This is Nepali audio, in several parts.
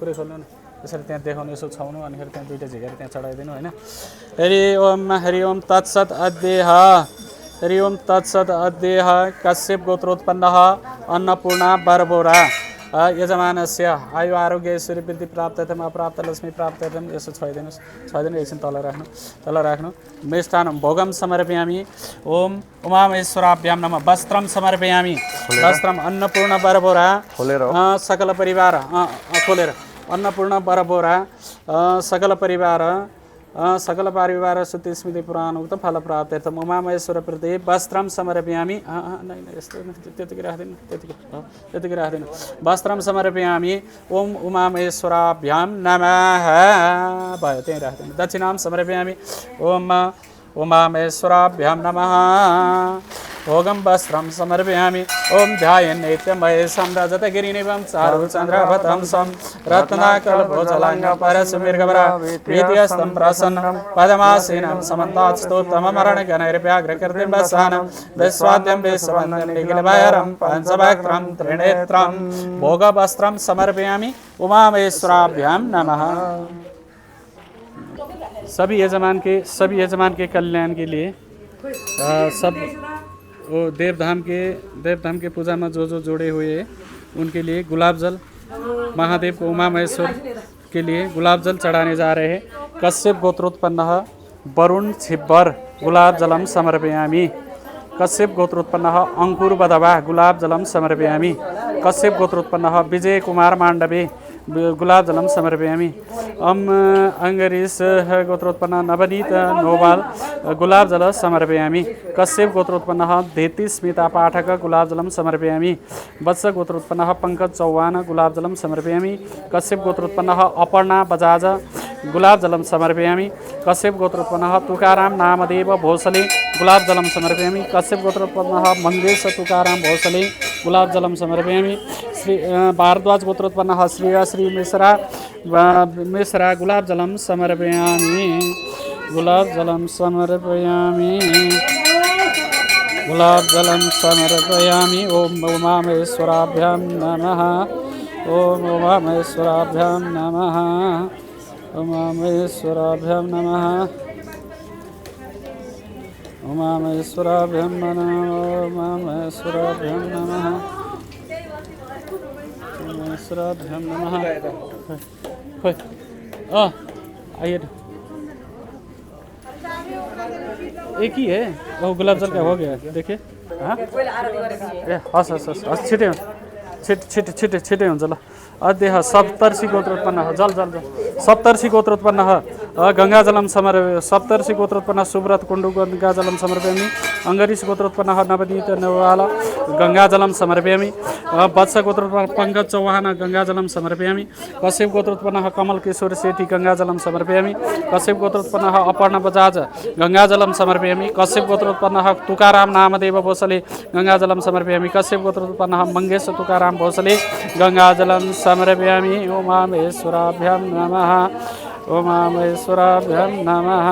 पुरै खोल्नु न त्यसरी त्यहाँ देखाउनु यसो छाउनु अनि फेरि त्यहाँ दुईवटा झिकेर त्यहाँ चढाइदिनु होइन हरि ओम तत्सत अद्देह हरि ओम तत्सत अद्देह कश्यप गोत्रोत्पन्नः अन्नपूर्णा बरबोरा यजमानस्य आयु आरोग्य ऐश्वर्य वृद्धि प्राप्त्यर्थम अप्राप्त लक्ष्मी प्राप्त्यर्थम यसो छाइदिनुहोस् छाइदिनु एकछिन तल राख्नु मेष्टानं भोगम समर्पयामि ओम उमामेश्वराभ्यां नमः वस्त्रम समर्पयामि वस्त्रम अन्नपूर्ण बरबोरा सकल परिवार खोलेर अन्नपूर्ण बरबोरा सकल परिवार सुति स्मृति पुराण उक्त फल प्राप्त्यर्थम उमामहेश्वर प्रति वस्त्रम समर्पयामि त्यतिकै राख्दिनु वस्त्रम समर्पयामि ओम उमामहेश्वराभ्यां नमः भयो त्यही राख्दिनु दक्षिणां समर्पयामि ओम उमामहेश्वराभ्यां नमः भोगम वस्त्रम समर्पयामि ओम ध्यायन् नित्यमहेशं रजतगिरिनिभं चारुचन्द्रवतंसं रत्नाकल्पजलाङ्ग परशुमिर्गवरा प्रीत्यस्तं प्रसन्नं पदमासीनं समन्तात्स्तोत्तममरणगणैर्व्याघ्रकृतिर्वसानं विश्वाद्यं विश्ववन्दनं निखिलभयरं पञ्चवक्त्रं त्रिनेत्रं भोगवस्त्रं समर्पयामि उमामहेश्वराभ्यां नमः। सभी यजमान के कल्याण के लिए सब देवधाम के पूजा में जो जोड़े हुए हैं उनके लिए गुलाब जल महादेव को उमा महेश्वर के लिए गुलाब जल चढ़ाने जा रहे हैं। कश्यप गोत्रोत्पन्न वरुण छिब्बर गुलाब जलम समर्पयामि कश्यप गोत्रोत्पन्न अंकुर बदवा गुलाब जलम समर्पयामि कश्यप गोत्रोत्पन्न विजय कुमार मांडवे गुलाब जलम समर्पयामि अंगरीश गोत्रोत्पन्न नवनीत नोवाल गुलाब जल समर्पयामि कश्यप गोत्रोत्पन्न धेति स्मिता पाठक गुलाब जलम समर्पयामि वत्स गोत्रोत्पन्न पंकज चौहान गुलाब जलम समर्पयामि कश्यप गोत्रोत्पन्न अपर्णा बजाज गुलाब जलम समर्पयामि कश्यप गोत्रोत्पन्न तुकाराम नामदेव भोसले गुलाब जलम समर्पयामि कश्यप गोत्रोत्पन्न मंगेश तुकाराम भोसले गुलाब जलम समर्पयामि श्री भारद्वाज गोत्रोत्पन्न श्री मिश्रा गुलाब जलम समर्पयामि गुलाब जलम समर्पयामि ओम उमामहेश्वराभ्यां नमः ओम उमामहेश्वराभ्यां नमः उमामहेश्वराभ्यां नमः उमामहेश्वराभ्यां नमः उमामहेश्वराभ्यां नमः उमामहेश्वराभ्यां नमः। आइए एक ही है वो गुलाब जल का हो गया देखिए हाँ हस् छिटे हुन्छ ल अध्यय सप्तर्षि गोत्रोत्पन्न जल सप्तर्षि गोत्रोत्पन्न गंगाजलम सप्तर्षि गोत्रोत्पन्न सुब्रत कुंडु गंगाजलम समर्पयामि अंगरीश गोत्रोत्पन्न नवनीत नवाल गंगाजलम समर्पयामि वत्स गोत्रोत्पन्न पंकज चौहान गंगाजलम समर्पयामि कश्यप गोत्रोत्पन्न कमल किशोर सेठी गंगाजलम समर्पयामि कश्यप गोत्रोत्पन्न अपर्णा बजाज गंगाजलम समर्पयामि कश्यप गोत्रोत्पन्न तुकाराम नामदेव भोसले गंगाजलम समर्पयामि कश्यप गोत्रोत्पन्न मंगेश तुकाराम भोसले गंगाजलम समर्पयामि उमामहेश्वराभ्यां नमः उमामहेश्वराभ्यां नमः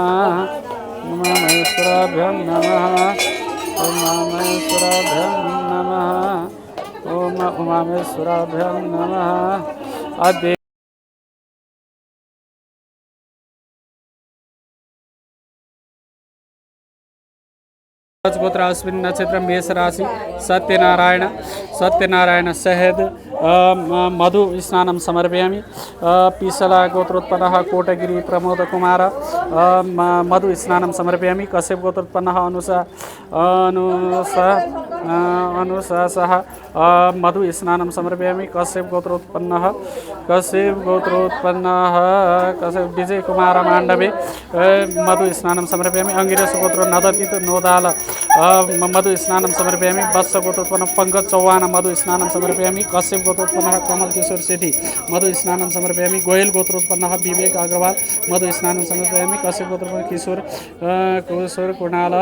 उमामहेश्वराभ्यां नमः उमामहेश्वराभ्यां नमः उमामहेश्वराभ्यां नमः। अद्य गोत्र अश्विन नक्षत्र मेष राशि सत्यनारायण शहद मधु स्नानं समर्पयामि पिसला गोत्रोत्पन्नः कोटगिरि प्रमोद कुमार मधु स्नानं समर्पयामि कश्यप गोत्रोत्पन्नः अनुसः मधु स्नानं समर्पयामि कश्यप गोत्रोत्पन्नः विजय कुमार मांडवे मधु स्नानं समर्पयामि अंगिरस गोत्र नदतीत नोदाल मधु स्नानं समर्पयामि वत्स गोत्रोत्पन्न पंकज चौहान मधु स्नानं समर्पयामि कश्यप गोत्रोत्पन्न कमल किशोर सेठी मधु स्नानं समर्पयामि गोयल गोत्रोत्पन्न विवेक अग्रवाल मधु स्नानं समर्पयामि कश्यप गोत्रोत्पन्न किशोर कुणाल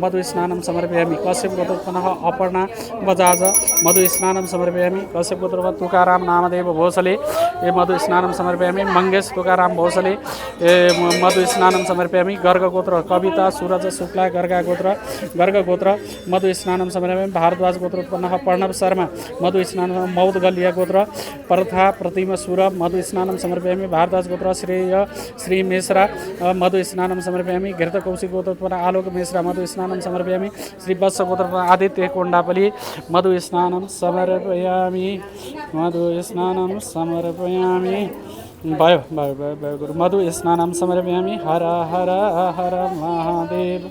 मधु स्नानं समर्पयामि कश्यप गोत्रोत्पन्न अपर्णा बजाज मधु स्नानं समर्पयामि कश्यप गोत्रोत्पन्न तुकाराम नामदेव भोसले मधु स्नानं समर्पयामि मंगेश तुकाराम भोसले मधु स्नानं समर्पयामि गर्ग गोत्र कविता सूरज शुक्ला गर्गा गोत्र गर्ग गोत्र मधु स्नानं समर्पयामि भारद्वाज गोत्रोत्पन्नः प्रणव शर्मा मधु स्नानं मौदगल्य गोत्र प्रथा प्रतिम सुर मधु स्नानं समर्पयामि भारद्वाज गोत्र श्रेय श्री मिश्रा मधु स्नानं समर्पयामि घृतकौशिक गोत्रोत्पन्न आलोक मिश्रा मधु स्नानं समर्पयामि श्री वत्स गोत्रोत्पन्न आदित्य कोण्डापली मधु स्नानं समर्पयामि मधु स्नानं समर्पयामि भयो भयो भयो भयो गुरु मधु स्नानं समर्पयामि हर हर हर महादेव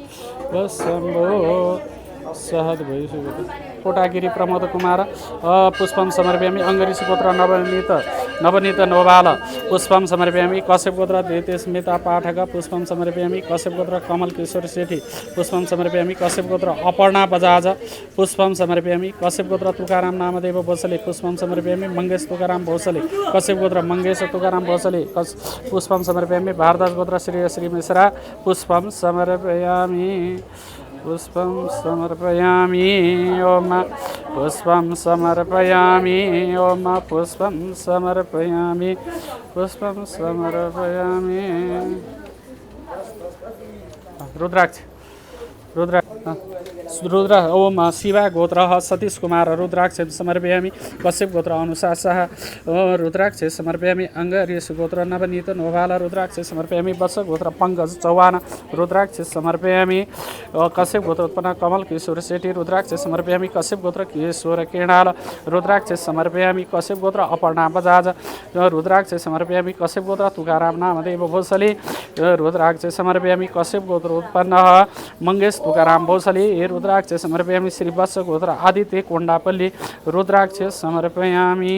शम्भो सहद भइसक्यो कोटागिरी प्रमोद कुमार पुष्पम समर्पयामि अङ्गरीष गोत्र नवनीत नोबाल पुष्पम समर्पयामि कश्यप गोत्र द्वितीय स्मिता पाठक पुष्पम समर्पयामि कश्यप गोत्र कमल किशोर सेठी पुष्पम समर्पयामि कश्यप गोत्र अपर्णा बजाज पुष्पम समर्पयामि कश्यप गोत्र तुकाराम नामदेव भोसले पुष्पम समर्पयामि मंगेश तुकाराम भोसले कश्यप गोत्र मंगेश तुकाराम भोसले पुष्पम समर्पयामि भारद्वाज गोत्र श्री मिश्रा पुष्पम समर्पयामि पुष्पं समर्पयामि ओम पुष्पं समर्पयामि ओम पुष्पं समर्पयामि पुष्पं समर्पयामि रुद्राक्ष रुद्र ओम शिवा गोत्र सतीश कुमार रुद्राक्ष समर्पयामि कश्यप गोत्र अनुषा शाह रुद्राक्ष समर्पयामि अङ्गरीष गोत्र नवनीत नोभाल रुद्राक्ष समर्पयामि वत्स गोत्र पंकज चौहान रुद्राक्ष समर्पयामि कश्यप गोत्र उत्पन्न कमल किशोर सेठी रुद्राक्ष समर्पयामि कश्यप गोत्र किशोर केणाल रुद्राक्ष समर्पयामि कश्यप गोत्र अपर्णा बजाज रुद्राक्ष समर्पयामि कश्यप गोत्र तुकाराम नामदेव भोसले रुद्राक्ष समर्पयामि कश्यप गोत्र उत्पन्न मंगेश तुकाराम भोसले रुद्राक्ष समर्पयामि श्री वत्स गोत्र आदित्य कोण्डापल्ली रुद्राक्ष समर्पयामि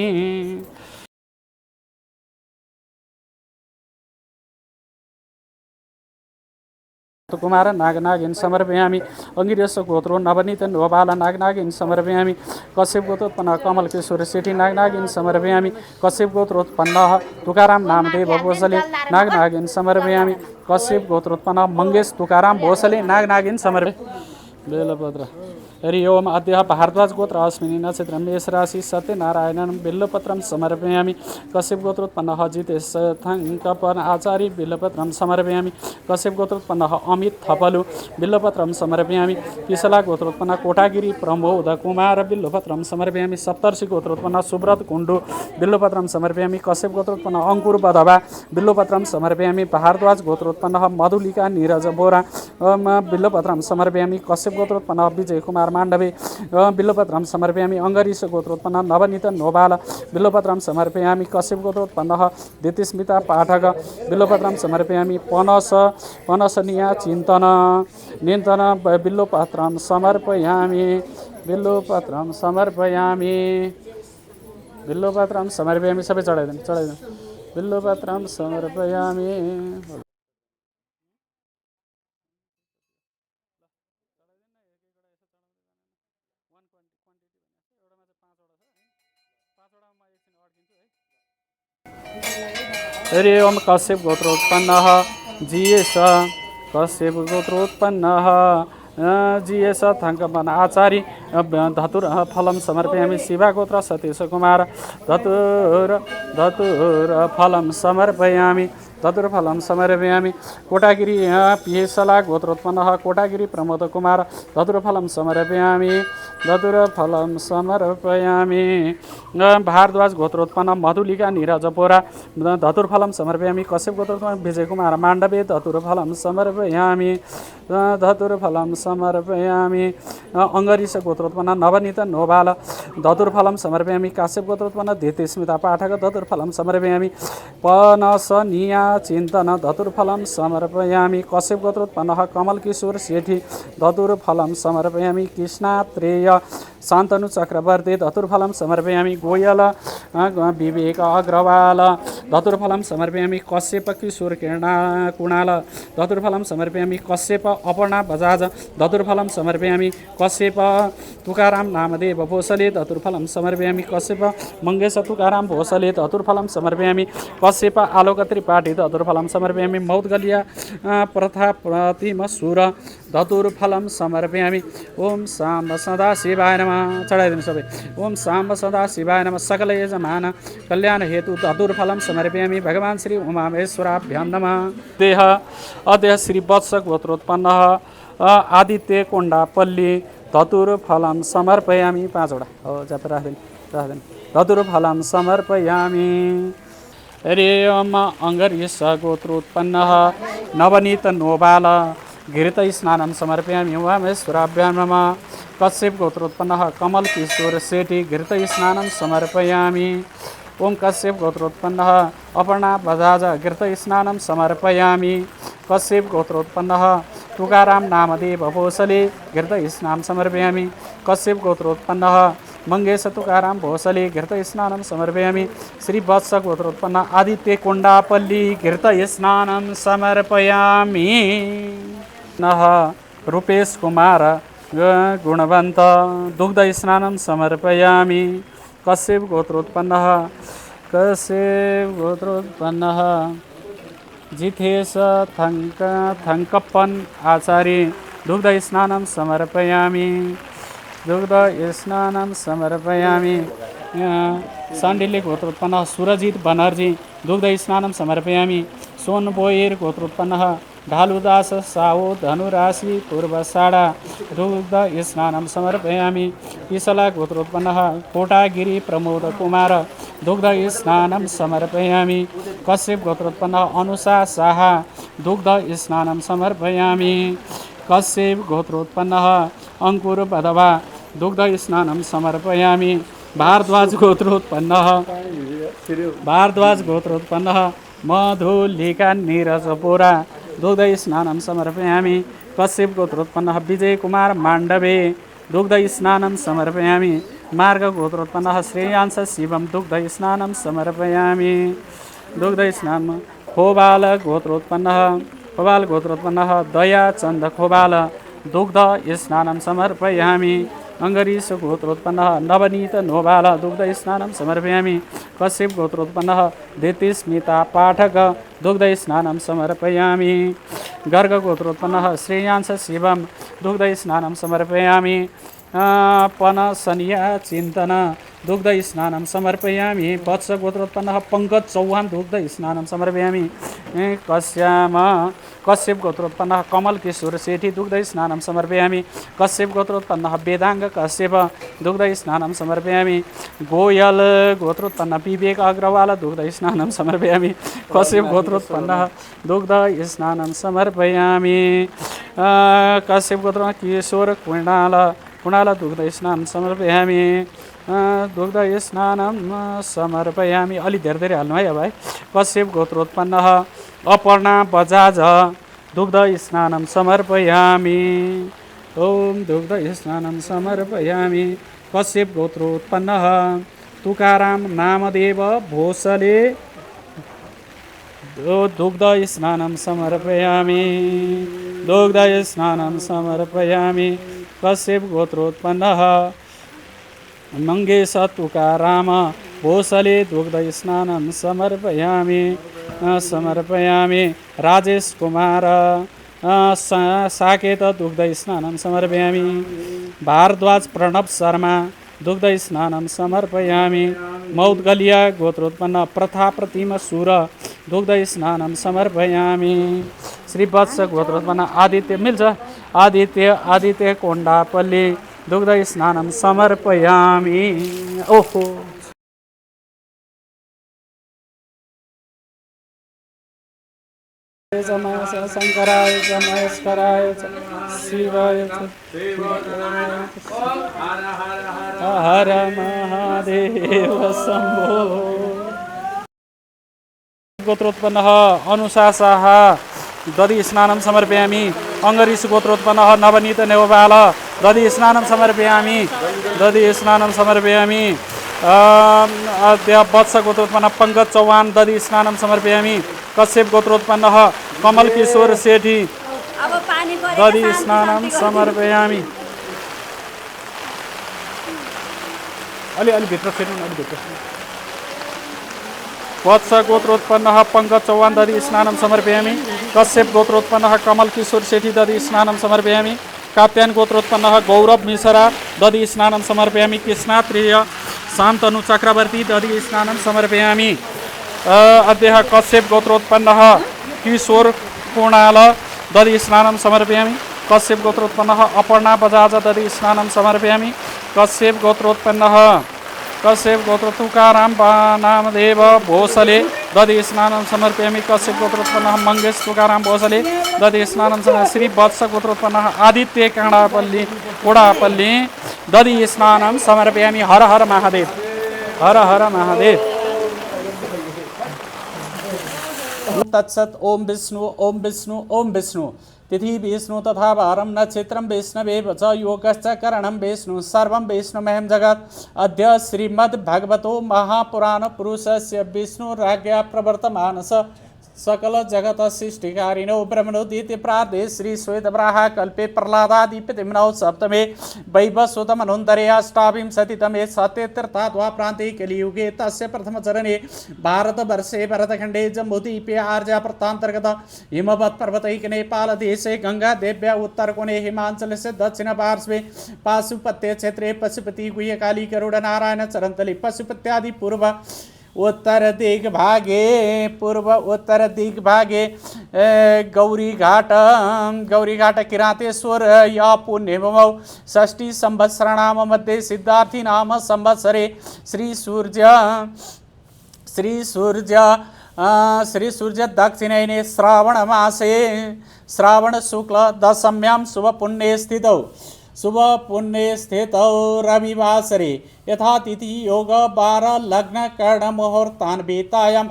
कुमार नागनागिन समर्पयामि अङ्गिरेश गोत्रो नवनीत नोबाल नागनागिन समर्पयामि कश्यप गोत्रोत्पन्न कमल किशोर सेठी नागनागिन समर्पयामि कश्यप गोत्रोत्पन्न तुकाराम नामदेव भोसले नागनागिन समर्पयामि कश्यप गोत्रोत्पन्न मंगेश तुकाराम भोसले नागनागिन बेलपत्र हरि ओम अद्य भारद्वाज गोत्र अश्विनी नक्षत्र मेष राशि सत्यनारायण बिल्लपत्रम समर्पयामि कश्यप गोत्रोत्पन्न जितेश थङ्कपन आचार्य बिल्लपत्रम समर्पयामि कश्यप गोत्रोत्पन्न अमित थपलु बिल्लपत्रम समर्पयामि किसला गोत्रोत्पन्न कोटागिरी प्रमोद कुमार बिल्लपत्रम समर्पयामि सप्तर्षि गोत्रोत्पन्न सुब्रत कुण्डु बिल्लपत्रम समर्पयामि कश्यप गोत्रोत्पन्न अङ्कुर बधवा बिल्लपत्रम समर्पयामि भारद्वाज गोत्रोत्पन्न मधुलिका नीरज बोरा बिल्लपत्रम समर्पयामि कश्यप गोत्रोत्पन्न विजय कुमार माण्डवे बिल्लपत्रम समर्पयामि अङ्गरीष गोत्रोत्पन्न नवनीत नोबाल बिल्लपत्रम समर्पयामि कश्यप गोत्रोत्पन्न दितिस्मिता पाठक बिल्लपत्रम समर्पयामि पनसनिया चिन्तन निन्तन बिल्लपत्रम समर्पयामि बिल्लपत्रम समर्पयामि बिल्लपत्रम समर्पयामि सबै चढाइदिनु बिल्लपत्रम समर्पयामि हरि ओम कश्यप गोत्रोत्पन्नः जिएस कश्यप गोत्रोत्पन्नः जिएस थङ्कपन आचार्य धतुर फलम समर्पयामि शिवा गोत्र सतीश कुमार धतुर फलम समर्पयामि धतुरफलम समर्पयामि कोटागिरी पिएसला गोत्रोत्पन्नः कोटागिरी प्रमोद कुमार धतुरफलम समर्पयामि धतुरफलम समर्पयामि भारद्वाज गोत्रोत्पन्न मधुलिका नीरज बोरा धतुरफलम समर्पयामि कश्यप गोत्रोत्पन्न विजय कुमार माण्डवे धतुरफलम समर्पयामि धतुरफलम समर्पयामि अङ्गरीष गोत्रोत्पन्न नवनीत नोबाल धतुरफलम समर्पयामि काश्यप गोत्रोत्पन्न द्वितीय स्मिता पाठक धतुरफलम समर्पयामि पनसनिया चिन्तन धतुरफलम समर्पयामि कश्यप गोत्रोत्पन्न कमल किशोर सेठी धतुरफलम समर्पयामि कृष्णात्रेय शान्तनु चक्रवर्ती धतुरफलम समर्पयामि गोयल विवेक अग्रवाल धतुरफलम समर्पयामि कश्यप किशोर कुणाल धतुरफलम समर्पयामि कश्यप अपर्णा बजाज धतुरफलम समर्पयामि कश्यप तुकाराम नामदेव भोसले धतुरफलम समर्पयामि कश्यप मंगेश तुकाराम भोसले धतुरफलम समर्पयामि कश्यप आलोक त्रिपाठी धतुरफलम समर्पयामि मौदगलिया प्रथा प्रतिम सुर धतुरफलं समर्पयामि। ओम साम्ब सदाशिवाय नमः। चढाइदिनु सबै। ओम साम्ब सदाशिवाय नमः। सकल यजमान कल्याण हेतु धतुरफलं समर्पयामि। भगवान श्री उमामहेश्वराभ्यां नमः। देह अद्य श्री वत्स गोत्रोत्पन्नः आदित्य कोण्डापल्ली धतुरफलं समर्पयामि। 5 वटा हो जाप राख्दैन धतुरफलं समर्पयामि। रेयम अङ्गरीष गोत्रोत्पन्नः नवनीत नोबाल घृत स्नानं समर्पयामि। उमामहेश्वराभ्यां नमः। कश्यप गोत्रोत्पन्नः कमल किशोर सेठी घृत स्नानं समर्पयामि। ओम कश्यप गोत्रोत्पन्नः अपर्णा बजाज घृत स्नानं समर्पयामि। कश्यप गोत्रोत्पन्नः तुकाराम नामदेव भोसले घृत स्नानं समर्पयामि। कश्यप गोत्रोत्पन्नः मंगेश तुकाराम भोसले घृत स्नानं समर्पयामि। श्री वत्स गोत्रोत्पन्न आदित्य कोण्डापल्ली घृत स्नानं समर्पयामि। नः रूपेश कुमार गुणवन्त दुग्ध स्नानं समर्पयामि। कश्यप गोत्रोत्पन्नः जिथेश थङ्कप्पन आचार्य दुग्ध स्नानं समर्पयामि। दुग्ध स्नानं समर्पयामि। साण्डिल्य गोत्रोत्पन्नः सुरजित बनर्जी दुग्ध स्नानं समर्पयामि। सोनबोयर गोत्रोत्पन्नः ढालुदास साओ धनुराशि पूर्वसाडा दुग्ध स्नानं समर्पयामि। इसला गोत्रोत्पन्नः कोटागिरी प्रमोद कुमार दुग्ध स्नानं समर्पयामि। कश्यप गोत्रोत्पन्नः अनुषा शाह दुग्ध स्नानं समर्पयामि। कश्यप गोत्रोत्पन्नः अंकुर बदवा दुग्ध स्नानं समर्पयामि। भारद्वाज गोत्रोत्पन्नः मधुलिका नीरज बोरा दुग्ध स्नानं समर्पयामि। कश्यप गोत्रोत्पन्नः विजय कुमार माण्डवे दुग्ध स्नानं समर्पयामि। मार्ग गोत्रोत्पन्नः श्रेयांश शिवम दुग्ध स्नानं समर्पयामि। दुग्ध स्नानं खोबाल गोत्रोत्पन्नः दया चन्द खोबाल दुग्ध स्नानं समर्पयामि। अंगरीष गोत्रोत्पन्नः नवनीत नोबाल दुग्ध स्नानं समर्पयामि। कश्यप गोत्रोत्पन्नः दितिस्मिता पाठक दुग्ध स्नानं समर्पयामि। गर्ग गोत्रोत्पन्नः श्रेयांश शिवम दुग्ध स्नानं समर्पयामि। पनसनिया चिन्तन दुग्ध स्नानं समर्पयामि। वत्स गोत्रोत्पन्नः पंकज चौहान दुग्ध स्नानं समर्पयामि। कश्यप गोत्रोत्पन्नः कमल किशोर सेठी दुग्ध स्नानं समर्पयामि। कश्यप गोत्रोत्पन्नः वेदांग कश्यप दुग्ध स्नानं समर्पयामि। गोयल गोत्रोत्पन्न विवेक अग्रवाल दुग्ध स्नानं समर्पयामि। कश्यप गोत्रोत्पन्नः दुग्ध स्नानं समर्पयामि। कश्यप गोत्र किशोर कुणाल दुग्ध स्नानं समर्पयामि। दुग्ध स्नानं समर्पयामि। अलि धेरै हाल्नु है अब है। कश्यप गोत्रोत्पन्नः अपर्णा बजाज दुग्ध स्नानं समर्पयामि। ओम दुग्ध स्नानं समर्पयामि। कश्यप गोत्रोत्पन्नः तुकाराम नामदेव भोसले दुग्ध स्नानं समर्पयामि। दुग्ध स्नानं समर्पयामि। कश्यप गोत्रोत्पन्नः मंगेश तुकाराम भोसले दुग्ध स्नानं समर्पयामि। राजेश कुमार साकेत दुग्ध स्नानं समर्पयामि। भारद्वाज प्रणव शर्मा दुग्ध स्नानं समर्पयामि। मौदगलिया गोत्रोत्पन्न प्रथा प्रतिम सुर दुग्ध स्नानं समर्पयामि। श्री वत्स गोत्रोत्पन्न आदित्य कोण्डापल्ली दुग्ध स्नानं समर्पयामि। ओहो शंकराय च महेश्वराय च शिवाय च हर महादेव शंभो। गोत्रोत्पन्नः अनुषा शाह दधि स्नानं समर्पयामि। अंगरीष गोत्रोत्पन्नः नवनीत नेवबाल दधि स्नानं समर्पयामि। वत्स गोत्रोत्पन्न पंकज चौहान दधि स्नानं समर्पयामि। कश्यप गोत्रोत्पन्नः कमल किशोर सेठी दधि स्नानं समर्पयामि। अलि भित्र फेर्नु अलि भित्र वत्स गोत्रोत्पन्नः पंकज चौहान दधि स्नानं समर्पयामि। कश्यप गोत्रोत्पन्नः कमल किशोर सेठी दधि स्नानं समर्पयामि। कात्यायन गोत्रोत्पन्नः गौरव मिश्रा दधि स्नानं समर्पयामि। कृष्णात्रेय शान्तनु चक्रवर्ती दधि स्नानं समर्पयामि। अद्यः कश्यप गोत्रोत्पन्नः किशोर पूर्णाल दधि स्नानं समर्पयामि। कश्यप गोत्रोत्पन्नः अपर्णा बजाज दधि स्नानं समर्पयामि। कश्यप गोत्रोत्पन्नः तुकाराम नामदेव भोसले दधि स्नानं समर्पयामि। कश्यप गोत्रोत्पन्नः मंगेश तुकाराम भोसले दधि स्नानं समर्पयामि। श्री वत्स गोत्रोत्पन्नः आदित्य कोडापल्ली दधि स्नानं समर्पयामि। हर हर महादेव, हर हर महादेव। तत्सत। ओम विष्णु ओम विष्णु ओम विष्णु। तिथि विष्णु तथा वारं नक्षत्रं वैष्णवेव च योगश्च करणं विष्णु सर्वं वैष्णवमयं जगत्। अद्य श्रीमद्भगवतो महापुराण पुरुषस्य विष्णुराज्ञा प्रवर्तमानस सकल जगत सृष्टिकारिणो ब्रह्मणोदिति प्रार्थे श्री श्वेतवराह कल्पे प्रह्लादादिपतिम्नौ सप्तमे वैवस्वतमनोन्तरे अष्टाविंशतितमे सत्यतीर्थाद्वाप्रान्ते कलियुगे तस्य प्रथमचरणे भारतवर्षे भरतखण्डे जम्बूद्वीपे आर्यावर्तान्तर्गत हिमवत्पर्वतैक नेपालदेशे गङ्गादेव्या उत्तरकोणे हिमाचलस्य दक्षिणपार्श्वे पाशुपत्य क्षेत्रे पशुपति गुह्यकाली गरुडनारायण चरन्तली पशुपत्यादि पूर्व उत्तर दिग्भागे गौरीघाट किरातेश्वर या पुण्यभूमौ षष्ठी संवत्सराणाम मध्ये सिद्धार्थी नाम संवत्सरे श्री सूर्य दक्षिणैने श्रावण मासे श्रावण शुक्ल दशम्यां शुभ पुण्ये स्थितौ रविवासरे यथा तिथि योग 12 लग्न कर्ण मुहूर्तान् बीतायाम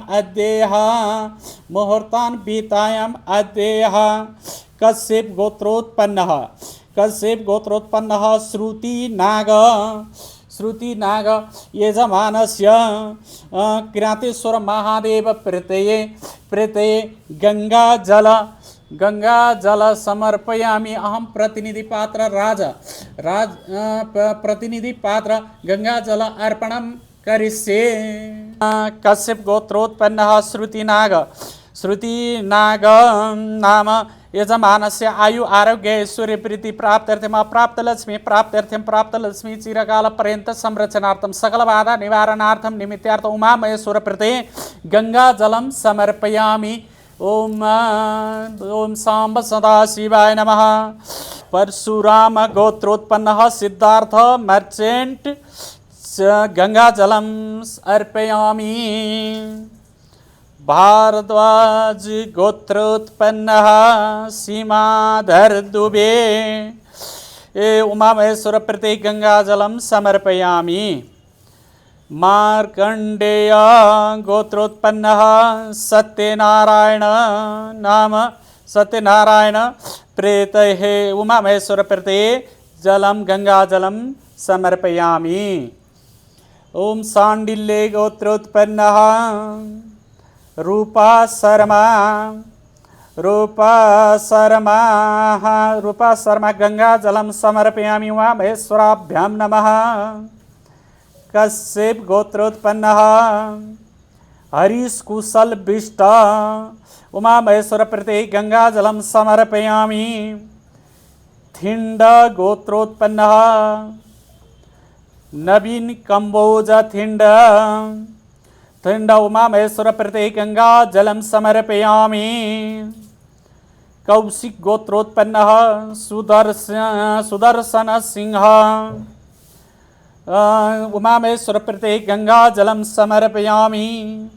अद्यः कश्यप गोत्रोत्पन्नः श्रुति नाग यजमानस्य किरातेश्वर महादेव प्रीतये गंगा जल समर्पयामि। अहम प्रतिनिधि पात्र गंगा जल अर्पणं करिष्ये। कश्यप गोत्रोत्पन्नः श्रुति नाग नाम यजमानस्य आयु आरोग्य ऐश्वर्य प्रीति प्राप्त्यर्थम अप्राप्त लक्ष्मी चिरकाल पर्यंत संरक्षणार्थम सकल बाधा निवारणार्थम निमित्तार्थ उमा महेश्वर प्रते गंगा जलम समर्पयामि। ओम सांब सदाशिवाय नमः। परशुराम गोत्रोत्पन्नः सिद्धार्थ मर्चेंट गंगा जलम अर्पयामि। भारद्वाज गोत्रोत्पन्नः सीमाधर दुबे उमा महेश्वर प्रति गंगा जलम समर्पयामि। मार्कंडेय गोत्रोत्पन्नः सत्यनारायण प्रेतः उमा महेश्वर प्रति जलम गंगा जलम समर्पयामि। ओम सांडिल्ये गोत्रोत्पन्नः रूपा शर्मा गंगा जलम समर्पयामि। उमा महेश्वराभ्यां नमः। कश्यप गोत्रोत्पन्नः हरीश कुशल बिष्ट उमा महेश्वर प्रति गंगा जलम समर्पयामि। थिंड गोत्रोत्पन्नः नवीन कंबोज थिंड उमा महेश्वर प्रति गंगा जलम समर्पयामि। कौशिक गोत्रोत्पन्नः सुदर्शन सिंह उमा महेश्वर प्रति गंगा जलम समर्पयामि।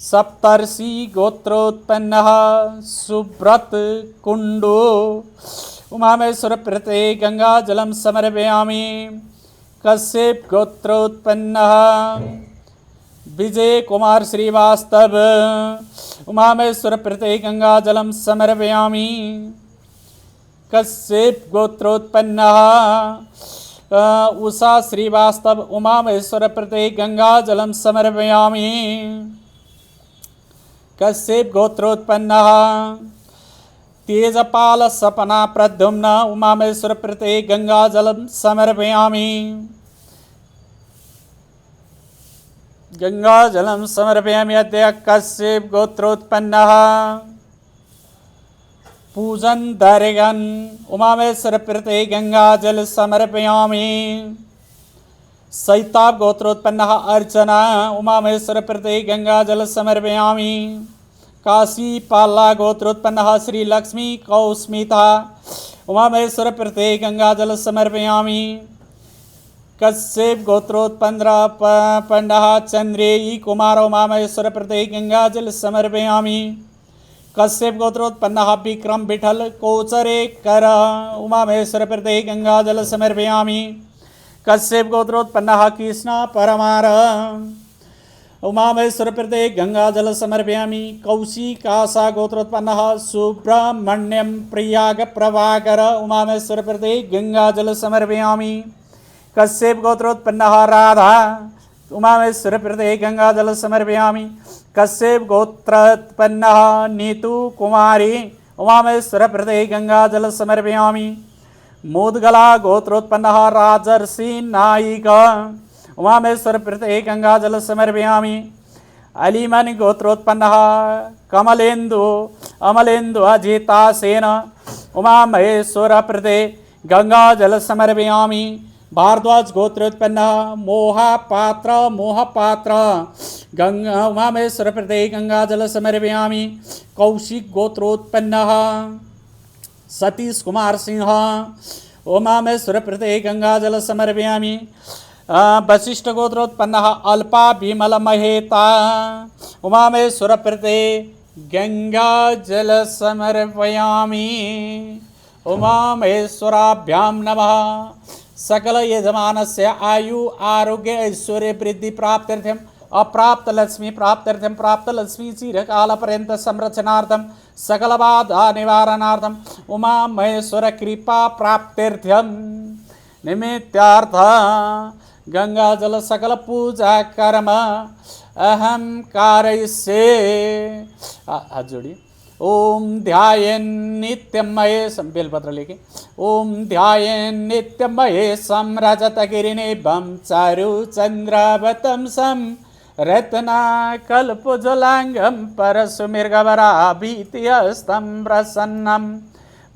सप्तर्षि गोत्रोत्पन्नः सुब्रत कुंडो उमा महेश्वर प्रति गंगा जलम समर्पयामि। कश्यप गोत्रोत्पन्नः विजय कुमार श्रीवास्तव उमा महेश्वर प्रति गंगा जलम समर्पयामि। कश्यप गोत्रोत्पन्नः उषा श्रीवास्तव उमा महेश्वर प्रति गंगा जलम समर्पयामि। कश्यप गोत्रोत्पन्नः तेजपाल सपना प्रद्युम्न उमा महेश्वर प्रति गंगा जलम समर्पयामि। गंगाजलं समर्पयामि। अद्य कश्यप गोत्रोत्पन्नः पूजन दर्गन उमामेश्वर प्रति गंगाजल समर्पयामि। सैताब गोत्रोत्पन्नः अर्चना उमामेश्वर प्रति गंगाजल समर्पयामि। काशी पाला गोत्रोत्पन्नः श्री लक्ष्मी कौस्मिता उमामेश्वर प्रति गंगाजल समर्पयामि। कश्यप गोत्रोत्पन्नः चंद्रेयी कुमार उमामेश्वर प्रति गंगाजल समर्पयामि। कश्यप गोत्रोत्पन्नः विक्रम विठल कोचरेकर उमामेश्वर प्रति गंगाजल समर्पयामि। कश्यप गोत्रोत्पन्नः कृष्ण परमार उमामेश्वर प्रति गंगाजल समर्पयामि। कौशिकासा गोत्रोत्पन्नः सुब्रह्मण्यम प्रयाग प्रभाकर उमामेश्वर प्रति गंगाजल समर्पयामि। कश्यप गोत्रोत्पन्नः राधा उमामेश्वर प्रति गंगाजल समर्पयामि। कश्यप गोत्रोत्पन्नः नीतू कुमारी उमामेश्वर प्रति गंगाजल समर्पयामि। मुद्गला गोत्रोत्पन्नः राजर्षि नायिक उमामेश्वर प्रति गंगाजल समर्पयामि। अलीमन गोत्रोत्पन्नः कमलेन्दु अमलेन्दु अजिता सेन उमामेश्वर प्रति गंगाजल समर्पयामि। भारद्वाज गोत्रोत्पन्नः मोहपात्र गंगा उमामेश्वर प्रति गंगाजल समर्पयामि। कौशिक गोत्रोत्पन्नः सतीश कुमार सिंह उमामेश्वर प्रति गंगाजल समर्पयामि। वशिष्ठ गोत्रोत्पन्नः अल्पा विमल महेता उमामेश्वर प्रति गंगाजल समर्पयामि। उमामेश्वराभ्यां नमः। सकल यजमानस्य आयु आरोग्य ऐश्वर्य वृद्धि प्राप्त्यर्थम अप्राप्त लक्ष्मी प्राप्त्यर्थम प्राप्त लक्ष्मी चिरकाल पर्यंत संरक्षणार्थम सकल बाधा निवारणार्थम उमा महेश्वर कृपा प्राप्त्यर्थम निमित्तार्थ गंगा जल सकल पूजा कर्म अहम कारयिष्ये। हाथ जोड़िए। ओम ध्यायेन नित्यमहेशं बेलपत्र लेके ओम ध्यायेन नित्यमहेशं रजतगिरिनिभं चारुचन्द्रावतंसं रत्नाकल्पजलाङ्गं परशुमृगवराभीतिहस्तं प्रसन्नं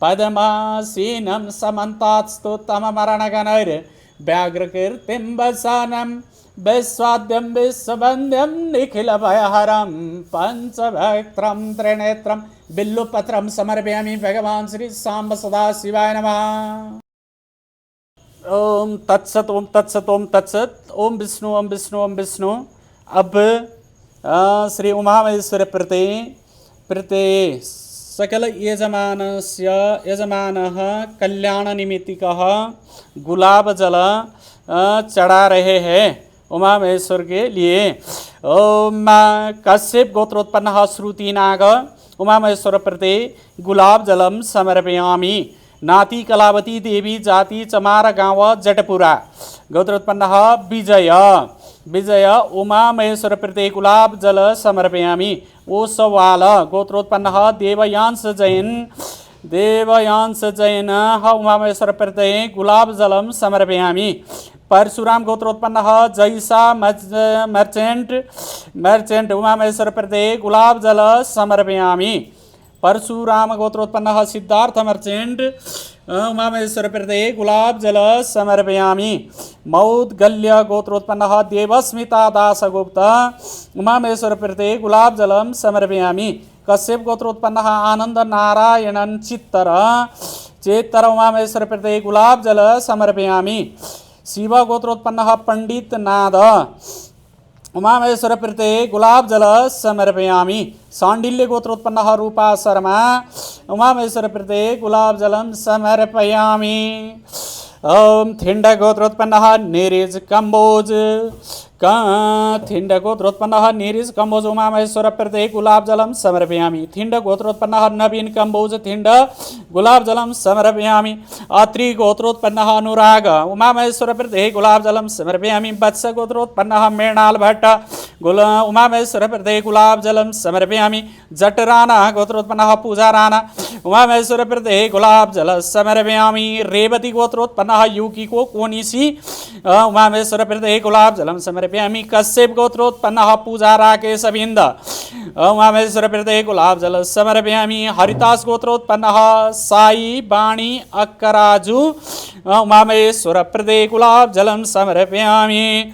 पद्मासीनं समन्तात्स्तुतममरणगणैर्व्याघ्रकीर्तिं वसानं विश्वाद्यं विश्ववन्द्यं निखिलभयहरं पंचभक्त्रं त्रिनेत्रं बिल्लुपत्रं समर्पयामि। भगवान श्री सांब सदा शिवाय नमः। ओम तत्सत ओम तत्सत ओम तत्सत। ओम विष्णु ओम विष्णु ओम विष्णु। अब श्री उमामहेश्वर प्रति सकल यजमानः कल्याणनिमित्तिकः गुलाब जल चढ़ा रहे हैं उमामहेश्वर के लिए। ओम कश्यप गोत्रोत्पन्नः श्रुतिनाग उमामहेश्वर प्रति गुलाब जलम समर्पयामि। नाती कलावती देवी जाति चमार गाँव जटपुरा गोत्रोत्पन्नः विजय उमामहेश्वर प्रति गुलाब जल समर्पयामि। ओसवाल गोत्रोत्पन्नः देवयांश जैन उमामहेश्वर प्रति गुलाब जलम समर्पयामि। परशुराम गोत्रोत्पन्नः जैसा मर्चेंट उमामहेश्वर प्रति गुलाब जल समर्पयामि। परशुराम गोत्रोत्पन्नः सिद्धार्थ मर्चेंट उमामहेश्वर प्रति गुलाब जल समर्पयामि। मौद्गल्य गोत्रोत्पन्नः देवस्मिता दासगुप्त उमामहेश्वर प्रति गुलाब जलम समर्पयामि। कश्यप गोत्रोत्पन्नः आनंद नारायणन चेत्तर उमामहेश्वर प्रति गुलाब जल समर्पयामि। शिव गोत्रोत्पन्नः पंडित नाद उमामहेश्वर प्रति गुलाब जल समर्पयामि। सांडिल्य गोत्रोत्पन्नः रूपा शर्मा उमामहेश्वर प्रति गुलाब जलम समर्पयामि। ओम थिंड गोत्रोत्पन्नः नीरिज कंबोज थिंड गोत्रोत्पन्नः नीरिज कंबोज उमामहेश्वर प्रति गुलाब जलम समर्पयामि। थिंड गोत्रोत्पन्नः नवीन कंबोज थिंड गुलाब जलम समर्पयामि। अत्रि गोत्रोत्पन्नः अनुराग उमामहेश्वर प्रति गुलाब जलम समर्पयामि। वत्स गोत्रोत्पन्नः मृणाल भट्ट उमामहेश्वर प्रति गुलाब जलम समर्पयामि। जटराना गोत्रोत्पन्नः पूजा राणा उमामहेश्वर प्रति गुलाब जल समर्पयामि। रेवती गोत्रोत्पन्नः युकिको कोनिशी उमामहेश्वर प्रति गुलाब जलम समर्पयामि। समर्पयामि। कश्यप गोत्रोत्पन्नः पूजा राकेशबिन्द उमामहेश्वर प्रीते गुलाबजल समर्पयामि। हरिदास गोत्रोत्पन्नः साई वाणी अक्कराजु उमामहेश्वर प्रीते गुलाबजलं समर्पयामि।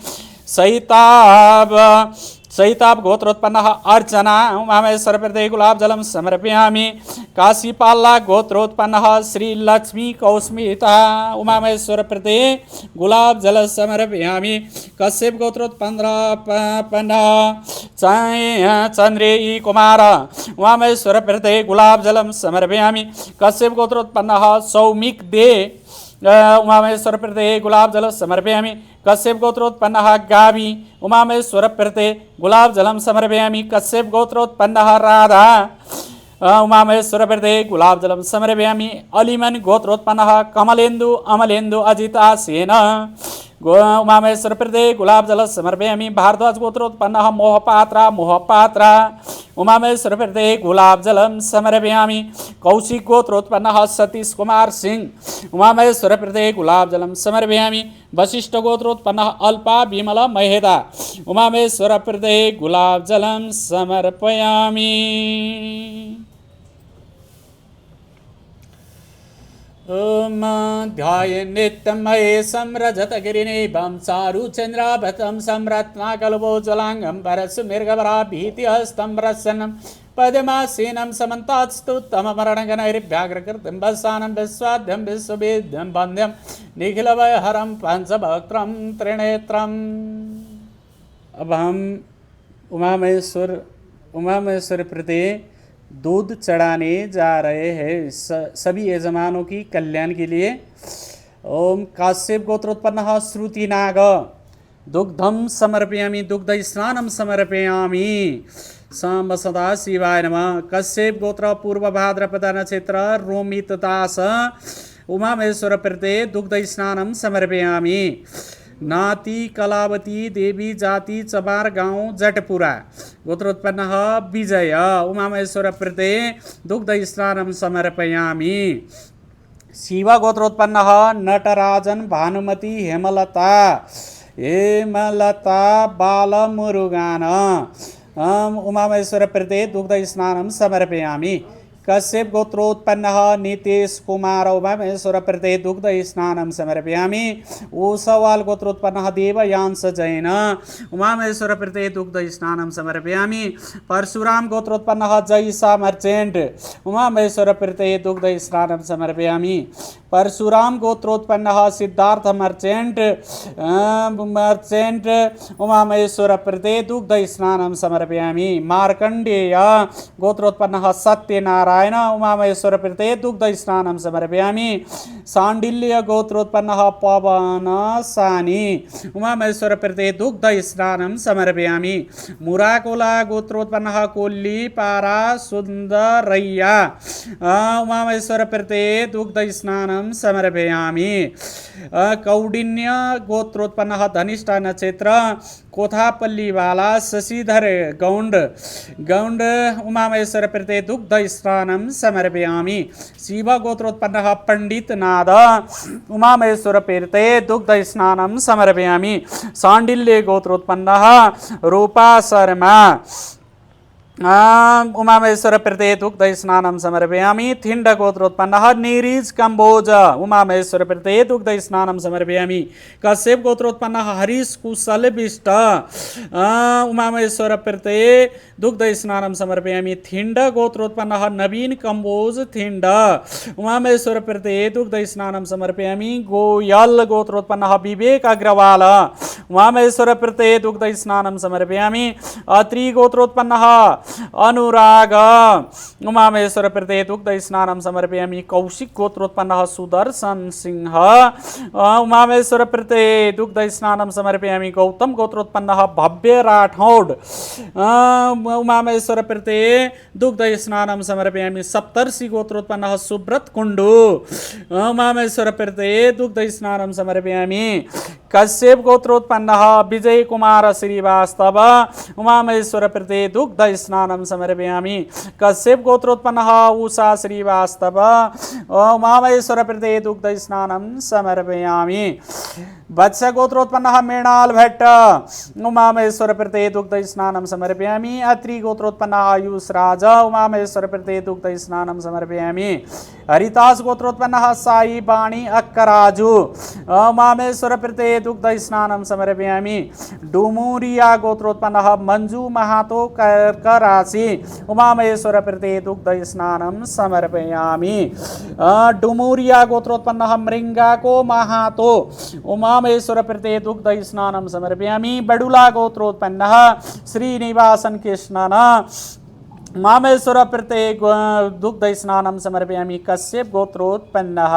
सहिताब गोत्रोत्पन्नः अर्चना उमामहेश्वर प्रीते गुलाबजलं समर्पयामि। काशीपाल्ला गोत्रोत्पन्नः श्रीलक्ष्मी कौस्मिता उमामहेश्वर प्रीते गुलाबजल समर्पयामि। कश्यप गोत्रोत्पन्नः चन्द्रेयी कुमार उमामहेश्वर प्रीते गुलाबजलं समर्पयामि। कश्यप गोत्रोत्पन्नः सौमिक दे उमामहेश्वर प्रीते गुलाबजल समर्पयामि। कश्यप गोत्रोत्पन्नः गावी उमामहेश्वर प्रीते गुलाबजलं समर्पयामि। कश्यप गोत्रोत्पन्नः राधा उमामहेश्वर प्रीते गुलाबजलं समर्पयामि। अलिमन गोत्रोत्पन्नः कमलेन्दु अमलेन्दु अजिता सेन उमामहेश्वर प्रीते गुलाबजल समर्पयामि। भारद्वाज गोत्रोत्पन्नः मोहपात्रा उमामहेश्वर प्रीते गुलाबजलं समर्पयामि। कौशिक गोत्रोत्पन्नः सतीश कुमार सिंह उमामहेश्वर प्रीते गुलाबजलं समर्पयामि। वशिष्ठ गोत्रोत्पन्नः अल्पा विमल महेदा उमामहेश्वर प्रीते गुलाबजलं समर्पयामि। ओम ध्याये नित्यं महेशं रजतगिरिनिभं चारुचन्द्राभतं संरत्नाकल्पोज्ज्वलाङ्गं परशुमृगवराभीतिहस्तं प्रसन्नं पद्मासीनं समन्तात्स्तुतममरणगणैर्व्याघ्रकृतिं वसानं विश्वाद्यं विश्ववेद्यं वन्द्यं निखिलभयहरं पंचभक्त्रं त्रिनेत्रम्। अब हम उमामहेश्वर प्रति दूध चढ़ाने जा रहे हैं सभी यजमानों की कल्याण के लिए। ओम काश्यप गोत्रोत्पन्नः श्रुतिनाग दुग्धम समर्पयामि दुग्ध स्नानं समर्पयामि। सांब सदा शिवाय नमः। कश्यप गोत्र पूर्व भाद्रपद नक्षत्र रोमित दास उमामहेश्वर प्रति दुग्ध स्नानं समर्पयामि। नाती कलावती देवी जाति चबार गांव जटपुरा गोत्रोत्पन्नः विजय उमामहेश्वर प्रति दुग्ध स्नानं समर्पयामि। शिव गोत्रोत्पन्नः नटराजन भानुमती हेमलता बालमुरुगान उमामहेश्वर प्रति दुग्ध स्नानं समर्पयामि। कश्यप गोत्रोत्पन्नः नितेश कुमार उमामहेश्वर प्रति दुग्ध स्नानं समर्पयामि। ओसवाल गोत्रोत्पन्नः देवयांश जैन उमामहेश्वर प्रति दुग्ध स्नानं समर्पयामि। परशुराम गोत्रोत्पन्नः जयसा मर्चेंट उमामहेश्वर प्रति दुग्ध स्नानं समर्पयामि। परशुराम गोत्रोत्पन्नः सिद्धार्थ मर्चेंट उमामहेश्वर प्रति दुग्ध स्नानं समर्पयामि। मार्कंडेय गोत्रोत्पन्नः सत्यनारायण उमामहेश्वर प्रति दुग्ध स्नानं समर्पयामि। सांडिल्य गोत्रोत्पन्नः पवन सानी उमामहेश्वर प्रति दुग्ध स्नानं समर्पयामि। मुराकोला गोत्रोत्पन्नः कोल्ली पारा सुंदरय्या उमामहेश्वर प्रति दुग्ध स्नानं समर्पयामि। कौडिन्य गोत्रोत्पन्नः धनिष्ठा नक्षत्र कोथापल्लीवाला शशिधर गौंड उमामहेश्वर प्रति दुग्ध स्नानं समर्पयामि। शिव गोत्रोत्पन्नः पंडित नाद उमामहेश्वर प्रति दुग्ध स्नानं समर्पयामि। सांडिल्य गोत्रोत्पन्नः रूपा शर्मा उमामहेश्वर प्रति दुग्ध स्नानं समर्पयामि। थिंड गोत्रोत्पन्नः नीरीज कंबोज उमामहेश्वर प्रति दुग्ध स्नानं समर्पयामि। कश्यप गोत्रोत्पन्नः हरीश कुशल विष्ट उमामहेश्वर प्रति दुग्ध स्नानं समर्पयामि। थिंड गोत्रोत्पन्नः नवीन कंबोज थिंड उमामहेश्वर प्रति दुग्ध स्नानं समर्पयामि। गोयल गोत्रोत्पन्नः विवेक अग्रवाल उमामहेश्वर प्रति दुग्ध स्नानं समर्पयामि। अत्रि गोत्रोत्पन्नः अनुराग उमामहेश्वर प्रति दुग्ध स्नानं समर्पयामि। कौशिक गोत्रोत्पन्नः सुदर्शन सिंह उमामहेश्वर प्रति दुग्ध स्नानं समर्पयामि। गौतम गोत्रोत्पन्नः भव्य राठौड़ उमामहेश्वर प्रति दुग्ध स्नानं समर्पयामि। सप्तर्षि गोत्रोत्पन्नः सुब्रत कुंडू उमामहेश्वर प्रति दुग्ध स्नानं समर्पयामि। कश्यप गोत्रोत्पन्नः विजय कुमार श्रीवास्तव उमामहेश्वर प्रति दुग्ध स्नानं समर्पयामि। कश्यप गोत्रोत्पन्नः उषा श्रीवास्तव उमामहेश्वर प्रति दुग्ध स्नानं समर्पयामि। वत्स गोत्रोत्पन्नः मृणाल भट्ट उमामहेश्वर प्रति दुग्ध स्नानं समर्पयामि। अत्रि गोत्रोत्पन्नः आयुष राज उमामहेश्वर प्रति दुग्ध स्नानं समर्पयामि। हरिदास गोत्रोत्पन्नः साई बाणी अक्कराजु उमामहेश्वर प्रति दुग्ध स्नानं समर्पयामि। डुमुरिया गोत्रोत्पन्नः मंजू महातो कर्कराशि उमामहेश्वर प्रति दुग्ध स्नानं समर्पयामि। डुमुरिया गोत्रोत्पन्नः मृंगाको महातो उमामहेश्वर प्रति दुग्ध स्नानं समर्पयामि। बडुला गोत्रोत्पन्नः श्रीनिवासन कृष्णन उमामहेश्वर प्रति दुग्ध स्नानं समर्पयामि। कश्यप गोत्रोत्पन्नः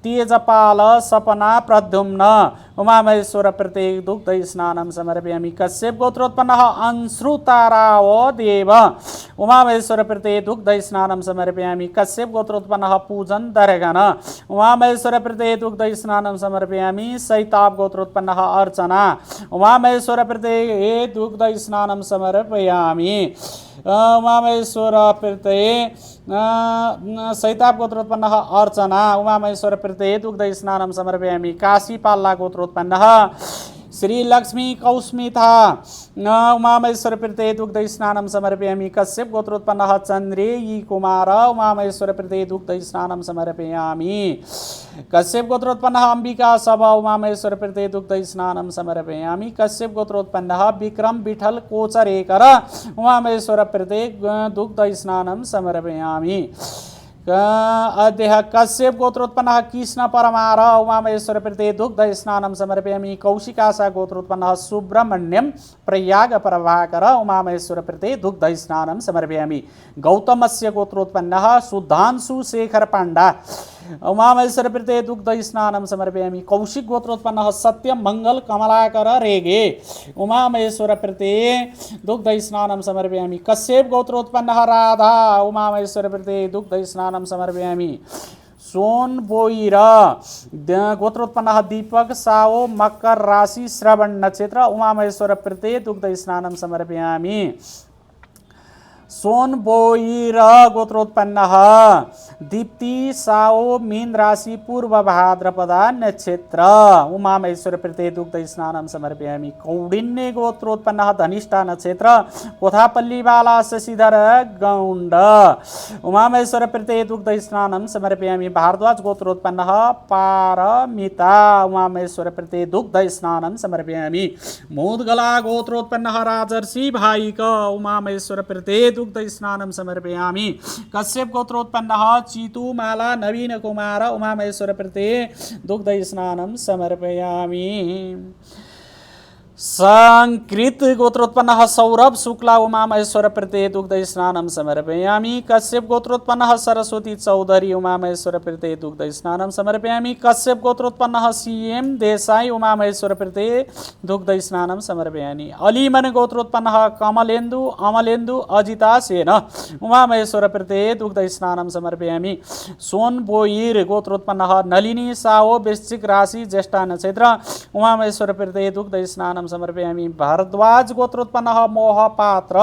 तेजपाल सपना प्रद्युम्न उमामहेश्वर प्रति दुग्ध स्नानं समर्पयामि। कश्यप गोत्रोत्पन्नः अंश्रुताराव देव उमामहेश्वर प्रति दुग्ध स्नानं समर्पयामि। कश्यप गोत्रोत्पन्नः पूजन दर्गन उमामहेश्वर प्रति दुग्ध स्नानं समर्पयामि। सैताप गोत्रोत्पन्नः अर्चना उमामहेश्वर प्रति दुग्ध स्नानं समर्पयामि। उमामहेश्वर प्रति सैताप गोत्रोत्पन्नः अर्चना उमामहेश्वर प्रति दुग्ध स्नानं समर्पयामि। काशीपाल्ला गोत्रोत्पन्नः श्री लक्ष्मी कौस्मिता उमामहेश्वर प्रति दुग्ध स्नानं समर्पयामि। कश्यप गोत्रोत्पन्नः चंद्रेयी कुमार उमामहेश्वर प्रति दुग्ध स्नानं समर्पयामि। कश्यप गोत्रोत्पन्नः अंबिका सभा उमामहेश्वर प्रति दुग्ध स्नानं समर्पयामि। कश्यप गोत्रोत्पन्नः विक्रम विठल कोचरेकर उमामहेश्वर प्रति दुग्ध स्नानं समर्पयामि। कश्यप गोत्रोत्पन्नः कृष्ण परमार उमामहेश्वर प्रति दुग्ध स्नानं समर्पयामि। कौशिकाशा गोत्रोत्पन्नः सुब्रह्मण्यम प्रयाग प्रभाकर उमामहेश्वर प्रति दुग्ध स्नानं समर्पयामि। गौतमस्य गोत्रोत्पन्नः सुधांशु शेखर पांडा उमामहेश्वर प्रति दुग्ध स्नानं समर्पयामि। कौशिक गोत्रोत्पन्नः सत्यम मंगल कमलाकर रेगे उमामहेश्वर प्रति दुग्ध स्नानं समर्पयामि। कश्यप गोत्रोत्पन्नः राधा उमामहेश्वर प्रति दुग्ध स्नानं समर्पयामि। सोन बोईर गोत्रोत्पन्नः दीपक साओ मकर राशि श्रवण नक्षत्र उमामहेश्वर प्रति दुग्ध स्नानं समर्पयामि। सोन बोईर गोत्रोत्पन्नः दीप्ति साओ मीन राशि पूर्व भाद्रपदा नक्षत्र उमामहेश्वर प्रति दुग्ध स्नानं समर्पयामि। कौडिन्य गोत्रोत्पन्नः धनिष्ठा नक्षत्र कोथापल्ली बाला शशिधर गौंड उमामहेश्वर प्रति दुग्ध स्नानं समर्पयामि। भारद्वाज गोत्रोत्पन्नः पारमिता उमामहेश्वर प्रति दुग्ध स्नानं समर्पयामि। मोदगला गोत्रोत्पन्नः राजर्षि भाईक उमामहेश्वर प्रति दुग्ध स्नानं समर्पयामि। कश्यप गोत्रोत्पन्नः चीतुमाला नवीन कुमार उमामहेश्वर प्रति दुग्ध स्नानं समर्पयामि। संकृत गोत्रोत्पन्नः सौरभ शुक्ला उमामहेश्वर प्रति दुग्ध स्नानं समर्पयामि। कश्यप गोत्रोत्पन्नः सरस्वती चौधरी उमामहेश्वर प्रति दुग्ध स्नानं समर्पयामि। कश्यप गोत्रोत्पन्नः सीएम देसाई उमामहेश्वर प्रति दुग्ध स्नानं समर्पयामि। अलीमन गोत्रोत्पन्नः कमलेन्दु अमलेन्दु अजिता सेन उमामहेश्वर प्रति दुग्ध स्नानं समर्पयामि। सोन बोईर गोत्रोत्पन्नः नलिनी साओ वृश्चिक राशि ज्येष्ठा नक्षत्र उमामहेश्वर प्रति दुग्ध स्नानं समर्पयामि। भारद्वाज गोत्रोत्पन्नः मोहपात्र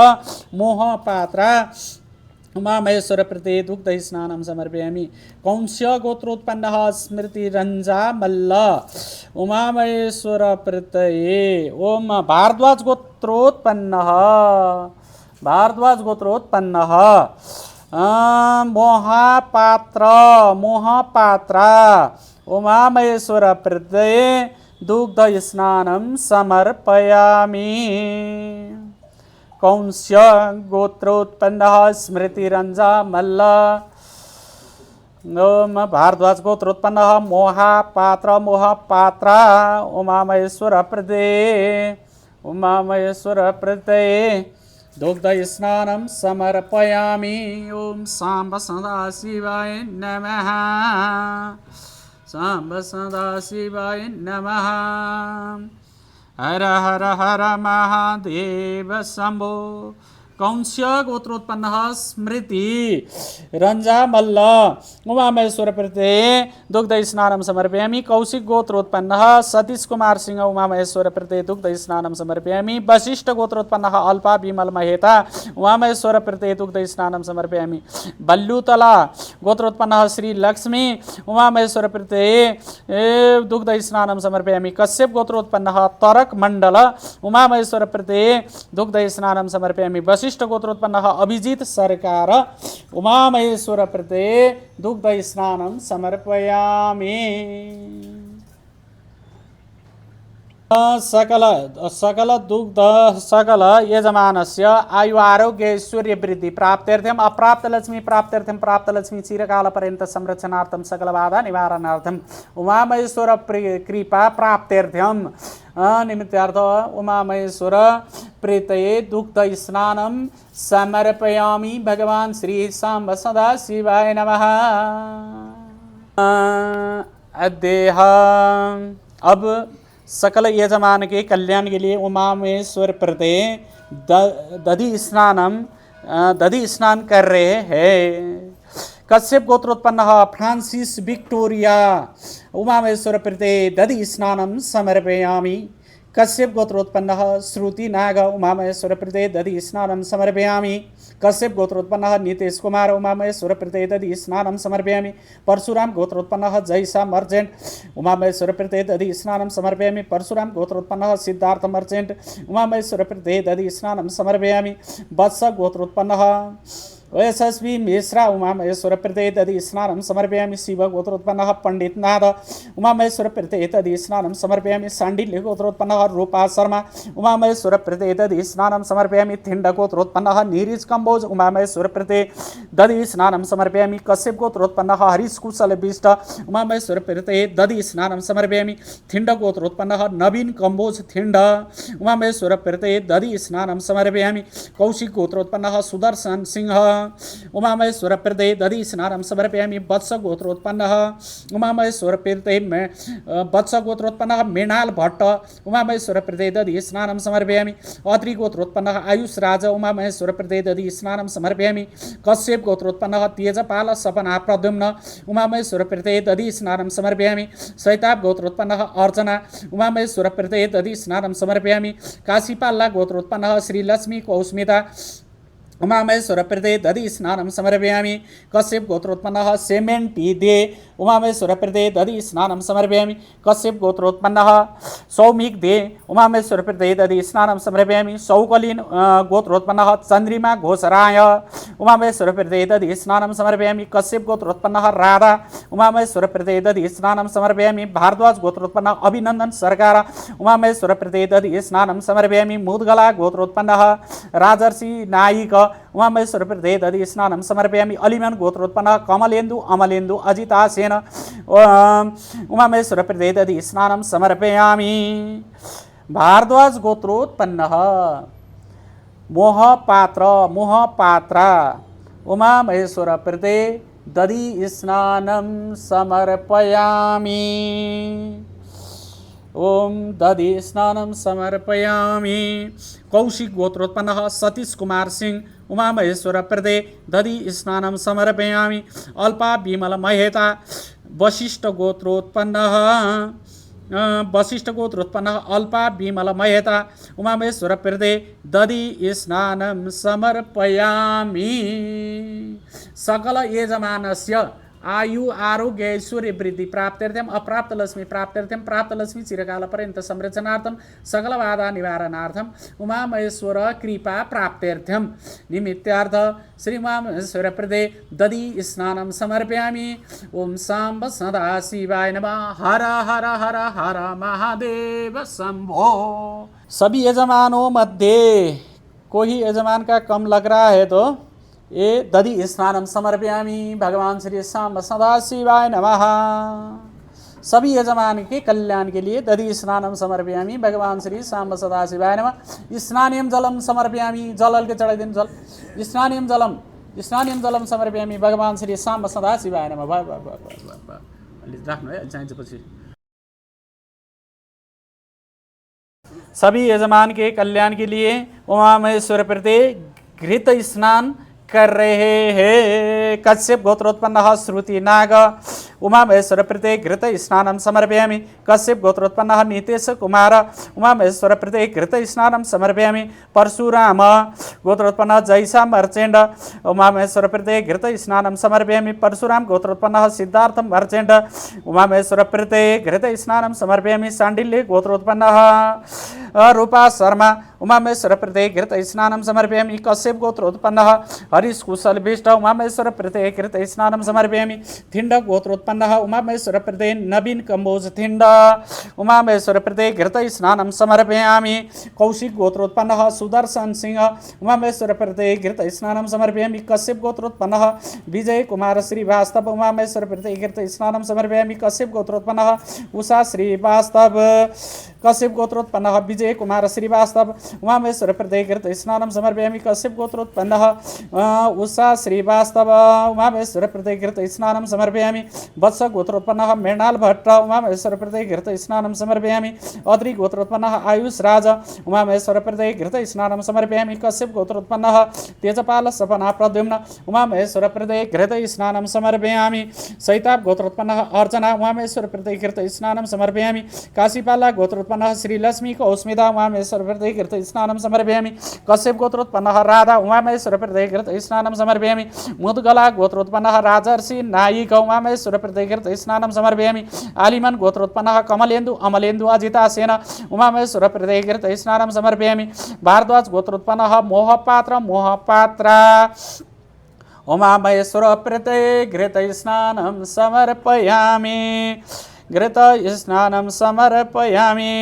उमामहेश्वर प्रति दुग्ध स्नानं समर्पयामि। कौंस्य गोत्रोत्पन्नः स्मृति रंजा मल्ल उमामहेश्वर प्रति ओम भारद्वाज गोत्रोत्पन्नः मोहपात्र उमामहेश्वर प्रति दुग्ध स्नानं समर्पयामि। कौंस्य गोत्रोत्पन्नः स्मृतिरंजा मल्ल ओम भारद्वाज गोत्रोत्पन्नः मोहपात्र उमामहेश्वर प्रति दुग्ध स्नानं समर्पयामि। ओम सांब सदाशिवाय नमः। सांब सदाशिवाय नमः। हर हर हर महादेव शंभो कंस्य गोत्रोत्पन्नः स्मृति रंजा मल्ल उमामहेश्वर प्रते दुग्ध स्नानं समर्पयामि। कौशिक गोत्रोत्पन्नः सतीश कुमार सिंह उमामहेश्वर प्रते दुग्ध स्नानं समर्पयामि। वशिष्ठ गोत्रोत्पन्नः अल्पा विमल महेता उमामहेश्वर प्रते दुग्ध स्नानं समर्पयामि। बल्लुतला गोत्रोत्पन्नः श्री लक्ष्मी उमामहेश्वर प्रते दुग्ध स्नानं समर्पयामि। कश्यप गोत्रोत्पन्नः तरक मंडल उमामहेश्वर प्रते दुग्ध स्नानं समर्पयामि। वशिष्ठ गोत्रोत्पन्नः अभिजित सरकार उमामहेश्वर प्रते दुग्ध स्नानं समर्पयामि। सकल दुग्ध सकल यजमानस्य आयु आरोग्य ऐश्वर्य वृद्धि प्राप्त्यर्थम अप्राप्त लक्ष्मी प्राप्त्यर्थम प्राप्त लक्ष्मी चिरकाल पर्यंत संरक्षणार्थम सकल बाधा निवारणार्थम उमामहेश्वर कृपा प्राप्त्यर्थम निमित्तार्थ उमामहेश्वर प्रीतये दुग्ध स्नानं समर्पयामि। भगवान श्री सांब सदा शिवाय नमः। अद्यः अब सकल यजमान के कल्याण के लिए उमामहेश्वर प्रते दधि स्नान कर रहे हैं। कश्यप गोत्रोत्पन्नः फ्रांसिस विक्टोरिया उमामहेश्वर प्रते दधि स्नानं समर्पयामि। कश्यप गोत्रोत्पन्नः श्रुति नाग उमामहेश्वर प्रते दधि स्नानं समर्पयामि। कश्यप गोत्रोत्पन्नः नीतीश कुमार उमामहेश्वर प्रते दधि स्नानं समर्पयामि। परशुराम गोत्रोत्पन्नः जयसा मर्चेंट उमामहेश्वर प्रते दधि स्नानं समर्पयामि। परशुराम गोत्रोत्पन्नः सिद्धार्थ मर्चेंट उमामहेश्वर प्रते दधि स्नानं समर्पयामि। वत्स गोत्रोत्पन्नः यशस्वी मिश्रा उमामहेश्वर प्रते दधि स्नानं समर्पयामि। शिव गोत्रोत्पन्नः पंडित नाथ उमामहेश्वर प्रते दधि स्नानं समर्पयामि। सांडिल्य गोत्रोत्पन्नः रूपा शर्मा उमामहेश्वर प्रते दधि स्नानं समर्पयामि। थिंड गोत्रोत्पन्नः नीरिज कंबोज उमामहेश्वर प्रते दधि स्नानं समर्पयामि। कश्यप गोत्रोत्पन्नः हरीश कुशल विष्ट उमामहेश्वर प्रते दधि स्नानं समर्पयामि। थिंड गोत्रोत्पन्नः नवीन कंबोज थिंड उमामहेश्वर प्रते दधि स्नानं समर्पयामि। कौशिक गोत्रोत्पन्नः सुदर्शन सिंह उमामहेश्वर प्रते दधि स्नानं समर्पयामि। वत्स गोत्रोत्पन्नः उमामहेश्वर प्रते वत्स गोत्रोत्पन्नः मृणाल भट्ट उमामहेश्वर प्रते दधि स्नानं समर्पयामि। अत्रि गोत्रोत्पन्नः आयुष राज उमामहेश्वर प्रते दधि स्नानं समर्पयामि। कश्यप गोत्रोत्पन्नः तेजपाल सपना प्रद्युम्न उमामहेश्वर प्रते दधि स्नानं समर्पयामि। शैताब गोत्रोत्पन्नः अर्चना उमामहेश्वर प्रते दधि स्नानं समर्पयामि। काशीपाला गोत्रोत्पन्नः श्रीलक्ष्मी कौस्मिता उमामहेश्वर प्रते दधि स्नानं समर्पयामि। कश्यप गोत्रोत्पन्नः सेमेंटी दे उमामहेश्वर प्रते दधि स्नानं समर्पयामि। कश्यप गोत्रोत्पन्नः सौमिक दे उमामहेश्वर प्रते दधि स्नानं समर्पयामि। सौकलीन गोत्रोत्पन्नः चंद्रिमा घोषराय उमामहेश्वर प्रते दधि स्नानं समर्पयामि। कश्यप गोत्रोत्पन्नः राधा उमामहेश्वर प्रते दधि स्नानं समर्पयामि। भारद्वाज गोत्रोत्पन्नः अभिनंदन सरकार उमामहेश्वर प्रते दधि स्नानं समर्पयामि। मुद्गला गोत्रोत्पन्नः राजर्षि नायिक उमामहेश्वर प्रते दधि स्नानं समर्पयामि। अलिमन गोत्रोत्पन्नः कमलेन्दु अमलेन्दु अजितासेन उमामहेश्वर प्रते दधि स्नानं समर्पयामि। भारद्वाज गोत्रोत्पन्नः मोहपात्रा उमामहेश्वर प्रते दधि स्नानं समर्पयामि। ओम दधि स्नानं समर्पयामि। कौशिक गोत्रोत्पन्नः सतीश कुमार सिंह उमामहेश्वर प्रते दधि स्नानं समर्पयामि। अल्पा विमल महेता वशिष्ठ गोत्रोत्पन्नः अल्पा विमल महेता उमामहेश्वर प्रते दधि स्नानं समर्पयामि। सकल यजमानस्य आयु आरोग्य ऐश्वर्य वृद्धि प्राप्त्यर्थम अप्राप्त लक्ष्मी प्राप्त्यर्थम प्राप्त लक्ष्मी चिरकाल पर्यंत संरक्षणार्थम सकल बाधा निवारणार्थम उमामहेश्वर कृपा प्राप्त्यर्थम निमित्तार्थ श्री उमामहेश्वर प्रते दधि स्नानं समर्पयामि। ओम सांब सदा शिवाय नमः। हर हर हर हर महादेव शंभो। सभी यजमानों मध्य कोई यजमान का कम लग रहा है तो ये दधि स्नानं समर्पयामि। भगवान श्री सांब सदा शिवाय नमः। सभी यजमान के कल्याण के लिए दधि स्नानं समर्पयामि। भगवान श्री सांब सदा शिवाय नमः। स्नानियम जलम समर्पयामि। जल के चढ़ाई दिन जल स्नानियम जलम समर्पयामि। भगवान श्री सांब सदा शिवाय नमः। राख्नु है चाहिन्छ पछि। सभी यजमान के कल्याण के लिए उमामहेश्वर प्रते घृत स्नान कर रहे हैं। कश्यप गोत्रोत्पन्नः श्रुति नाग उमामहेश्वर प्रति घृत स्नानं समर्पयामि। कश्यप गोत्रोत्पन्नः नीतेश कुमार उमामहेश्वर प्रति घृत स्नानं समर्पयामि। परशुराम गोत्रोत्पन्नः जैसा मर्चेंड उमामहेश्वर प्रति घृत स्नानं समर्पयामि। परशुराम गोत्रोत्पन्नः सिद्धार्थ मर्चेंड उमामहेश्वर प्रति घृत स्नानं समर्पयामि। सांडिल्य गोत्रोत्पन्नः रूपा शर्मा उमामहेश्वर प्रति घृत स्नानं समर्पयामि। कश्यप गोत्रोत्पन्नः हरीश कुशल विष्ट उमामहेश्वर प्रति घृत स्नानं समर्पयामि। थिंड गोत्रोत्पन्नः उमामहेश्वर प्रति नवीन कंबोज थिंड उमामहेश्वर प्रति घृत स्नानं समर्पयामि। कौशिक गोत्रोत्पन्नः सुदर्शन सिंह उमामहेश्वर प्रति घृत स्नानं समर्पयामि। कश्यप गोत्रोत्पन्नः विजय कुमार श्रीवास्तव उमामहेश्वर प्रति घृत स्नानं समर्पयामि। कश्यप गोत्रोत्पन्नः उषा श्रीवास्तव कश्यप गोत्रोत्पन्नः विजय कुमार श्रीवास्तव उमामहेश्वर प्रति घृत स्नानं समर्पयामि। कश्यप गोत्रोत्पन्नः उषा श्रीवास्तव उमामहेश्वर प्रति घृत स्नानं समर्पयामि। वत्स गोत्रोत्पन्नः मृणाल भट्ट उमामहेश्वर प्रति घृत स्नानं समर्पयामि। अद्रि गोत्रोत्पन्नः आयुष राज उमामहेश्वर प्रति घृत स्नानं समर्पयामि। कश्यप गोत्रोत्पन्नः तेजपाल सपना प्रद्युम्न उमामहेश्वर प्रति घृत स्नानं समर्पयामि। सैताप गोत्रोत्पन्नः अर्चना उमामहेश्वर प्रति घृत स्नानं समर्पयामि। काशीपाला गोत्रोत्पन्नः श्रीलक्ष्मी कौस्मिता उमामहेश्वर प्रति घृत स्नानं समर्पयामि। कश्यप गोत्रोत्पन्नः राधा उमामहेश्वर प्रति घृत स्नानं समर्पयामि। मुद्गला गोत्रोत्पन्नः राजर्षि नायिक उमामहेश्वर प्रति घृत स्नानं समर्पयामि। आलिमन गोत्रोत्पन्नः कमलेन्दु अमलेन्दु अजिता सेन उमामहेश्वर प्रति घृत स्नानं समर्पयामि। भारद्वाज गोत्रोत्पन्नः मोहपात्र मोहपात्रा उमामहेश्वर प्रति घृत स्नानं समर्पयामि। घृत स्नानं समर्पयामि।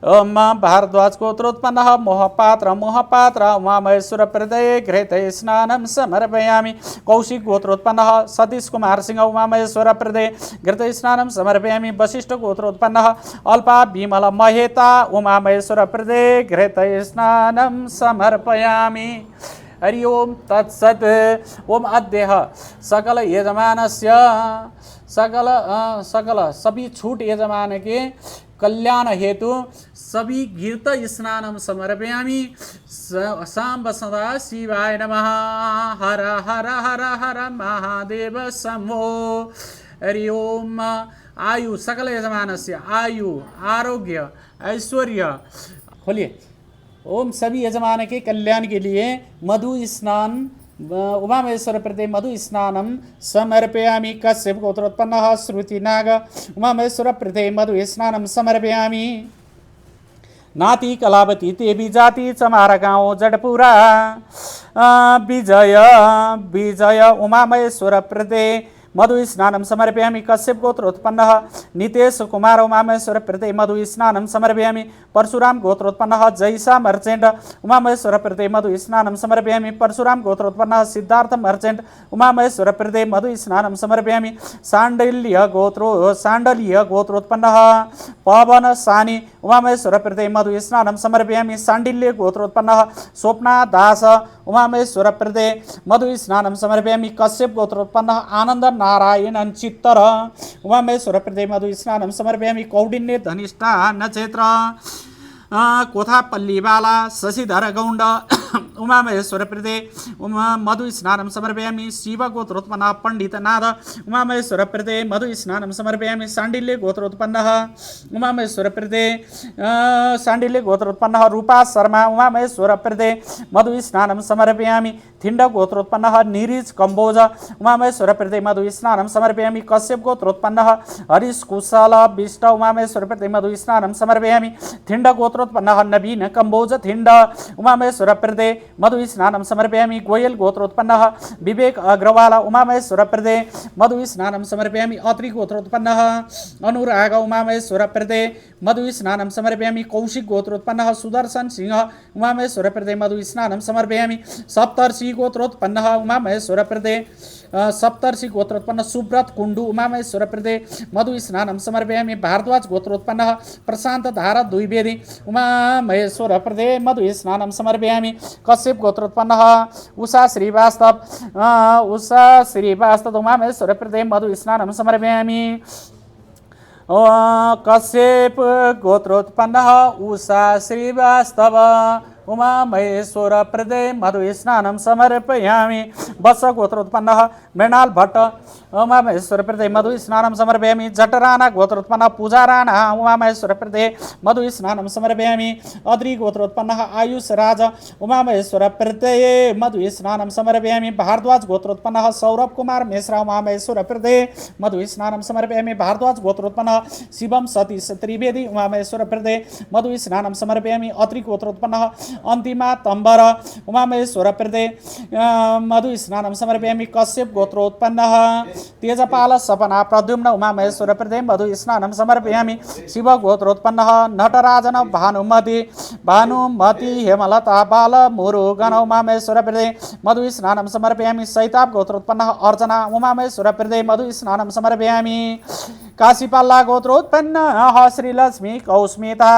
ओम भारद्वाज गोत्रोत्पन्नः मोहपात्र मोहपात्र उमामहेश्वर प्रति घृत स्नानं समर्पयामि। कौशिक गोत्रोत्पन्नः सतीश कुमार सिंह उमामहेश्वर प्रति घृत स्नानं समर्पयामि। वशिष्ठ गोत्रोत्पन्नः अल्पा विमल महेता उमामहेश्वर प्रति घृत स्नानं समर्पयामि। हरि ओम तत्सत्। ओम अद्य सकल यजमानस्य सकल सभी छूट यजमान के कल्याण हेतु सभी घृत स्नानं समर्पयामि। सांब सदा शिवाय नमः। हर हर हर हर महादेव शंभो। हरि ओम। आयु सकल यजमानस्य आयु आरोग्य ऐश्वर्य खोलिए। ओम सभी यजमान के कल्याण के लिए मधु स्नान उमामहेश्वर प्रति मधु स्नानं समर्पयामि। कश्यप गोत्रोत्पन्नः श्रुति नाग उमामहेश्वर प्रति मधु स्नानं समर्पयामि। नाती कलावती देवी जाति चमारा गाँव जडपुरा विजय विजय उमामहेश्वर प्रति मधु स्नानं समर्पयामि। कश्यप गोत्रोत्पन्नः नितेश कुमार उमामहेश्वर प्रति मधु स्नानं समर्पयामि। परशुराम गोत्रोत्पन्नः जैसा मर्चेंट उमामहेश्वर प्रति मधु स्नानं समर्पयामि। परशुराम गोत्रोत्पन्नः सिद्धार्थ मर्चेंट उमामहेश्वर प्रति मधु स्नानं समर्पयामि। सांडल्य गोत्रोत्पन्नः पवन सानी उमामहेश्वर प्रति मधु स्नानं समर्पयामि। सांडिल्य गोत्रोत्पन्नः स्वप्ना दास उमामहेश्वर प्रति मधु स्नानं समर्पयामि। कश्यप गोत्रोत्पन्नः आनंद नारायण चित्तर उमामहेश्वर प्रति मधु स्नानं समर्पयामि। कौडिन्य धनिष्ठा नक्षत्र कोथापल्लीबाला शशिधर गौंड उमामहेश्वर प्रति मधु स्नानं समर्पयामि। शिव गोत्रोत्पन्नः पंडितनाथ उमामहेश्वर प्रति मधु स्नानं समर्पयामि। सांडिल्य गोत्रोत्पन्नः उमामहेश्वर प्रति सांडिल्य गोत्रोत्पन्नः रूपा शर्मा उमामहेश्वर प्रति मधु स्नानं समर्पयामि। थिंड गोत्रोत्पन्नः नीरिज कंबोज उमामहेश्वर प्रति मधु स्नानं समर्पयामि। कश्यप गोत्रोत्पन्नः हरीश कुशल विष्ट उमामहेश्वर प्रति मधु स्नानं समर्पयामि। थिंड गोत्रोत्पन्नः नवीन कंबोज थिंड उमामहेश्वर प्रति मधु स्नानं समर्पयामि। गोयल गोत्रोत्पन्नः विवेक अग्रवाल उमामहेश्वर प्रति मधु स्नानं समर्पयामि। अत्रि गोत्रोत्पन्नः अनुराग उमामहेश्वर प्रति मधु स्नानं समर्पयामि। कौशिक गोत्रोत्पन्नः सुदर्शन सिंह उमामहेश्वर प्रति मधु स्नानं समर्पयामि। सप्तर्षि गोत्रोत्पन्नः उमामहेश्वर प्रति सप्तर्षि गोत्रोत्पन्न सुब्रत कुंडू उमामहेश्वर प्रति मधु स्नानं समर्पयामि। भारद्वाज गोत्रोत्पन्नः प्रशांत धारा द्विवेदी उमामहेश्वर प्रति मधु स्नानं समर्पयामि। कश्यप गोत्रोत्पन्नः उषा श्रीवास्तव उमामहेश्वर प्रति मधु स्नानं समर्पयामि। कश्यप गोत्रोत्पन्नः उषा श्रीवास्तव उमामहेश्वर प्रदे मधुस्नानं समर्पयामि वत्स गोत्रोत्पन्नः मृणाल भट्ट उमामहेश्वर प्रदे मधुस्नानं समर्पयामि जठराना गोत्रोत्पन्नः पूजा राणा उमामहेश्वर प्रदे मधुस्नानं समर्पयामि अद्रि गोत्रोत्पन्नः आयुष राज उमामहेश्वर प्रदे मधुस्नानं समर्पयामि भारद्वाज गोत्रोत्पन्नः सौरभ कुमार मेश्रा उमामहेश्वर प्रदे मधुस्नानं समर्पयामि भारद्वाज गोत्रोत्पन्नः शिवम सतीश त्रिवेदी उमामहेश्वर प्रदे मधुस्नानं समर्पयामि अत्रि गोत्रोत्पन्नः अन्तिमा तम्बर उमामहेश्वर प्रदे मधुस्नानं समर्पयामि कश्यप गोत्रोत्पन्नः तेजपाल सपना प्रद्युम्न उमामहेश्वर प्रदे मधुस्नानं समर्पयामि शिव गोत्रोत्पन्नः नटराजन भानुमती हेमलता बाल मुरुगन उमामहेश्वर प्रदे मधुस्नानं समर्पयामि सैताप गोत्रोत्पन्नः अर्चना उमामहेश्वर प्रदे मधुस्नानं समर्पयामि काशीपाल्ला गोत्रोत्पन्नः श्रीलक्ष्मी कौस्मिता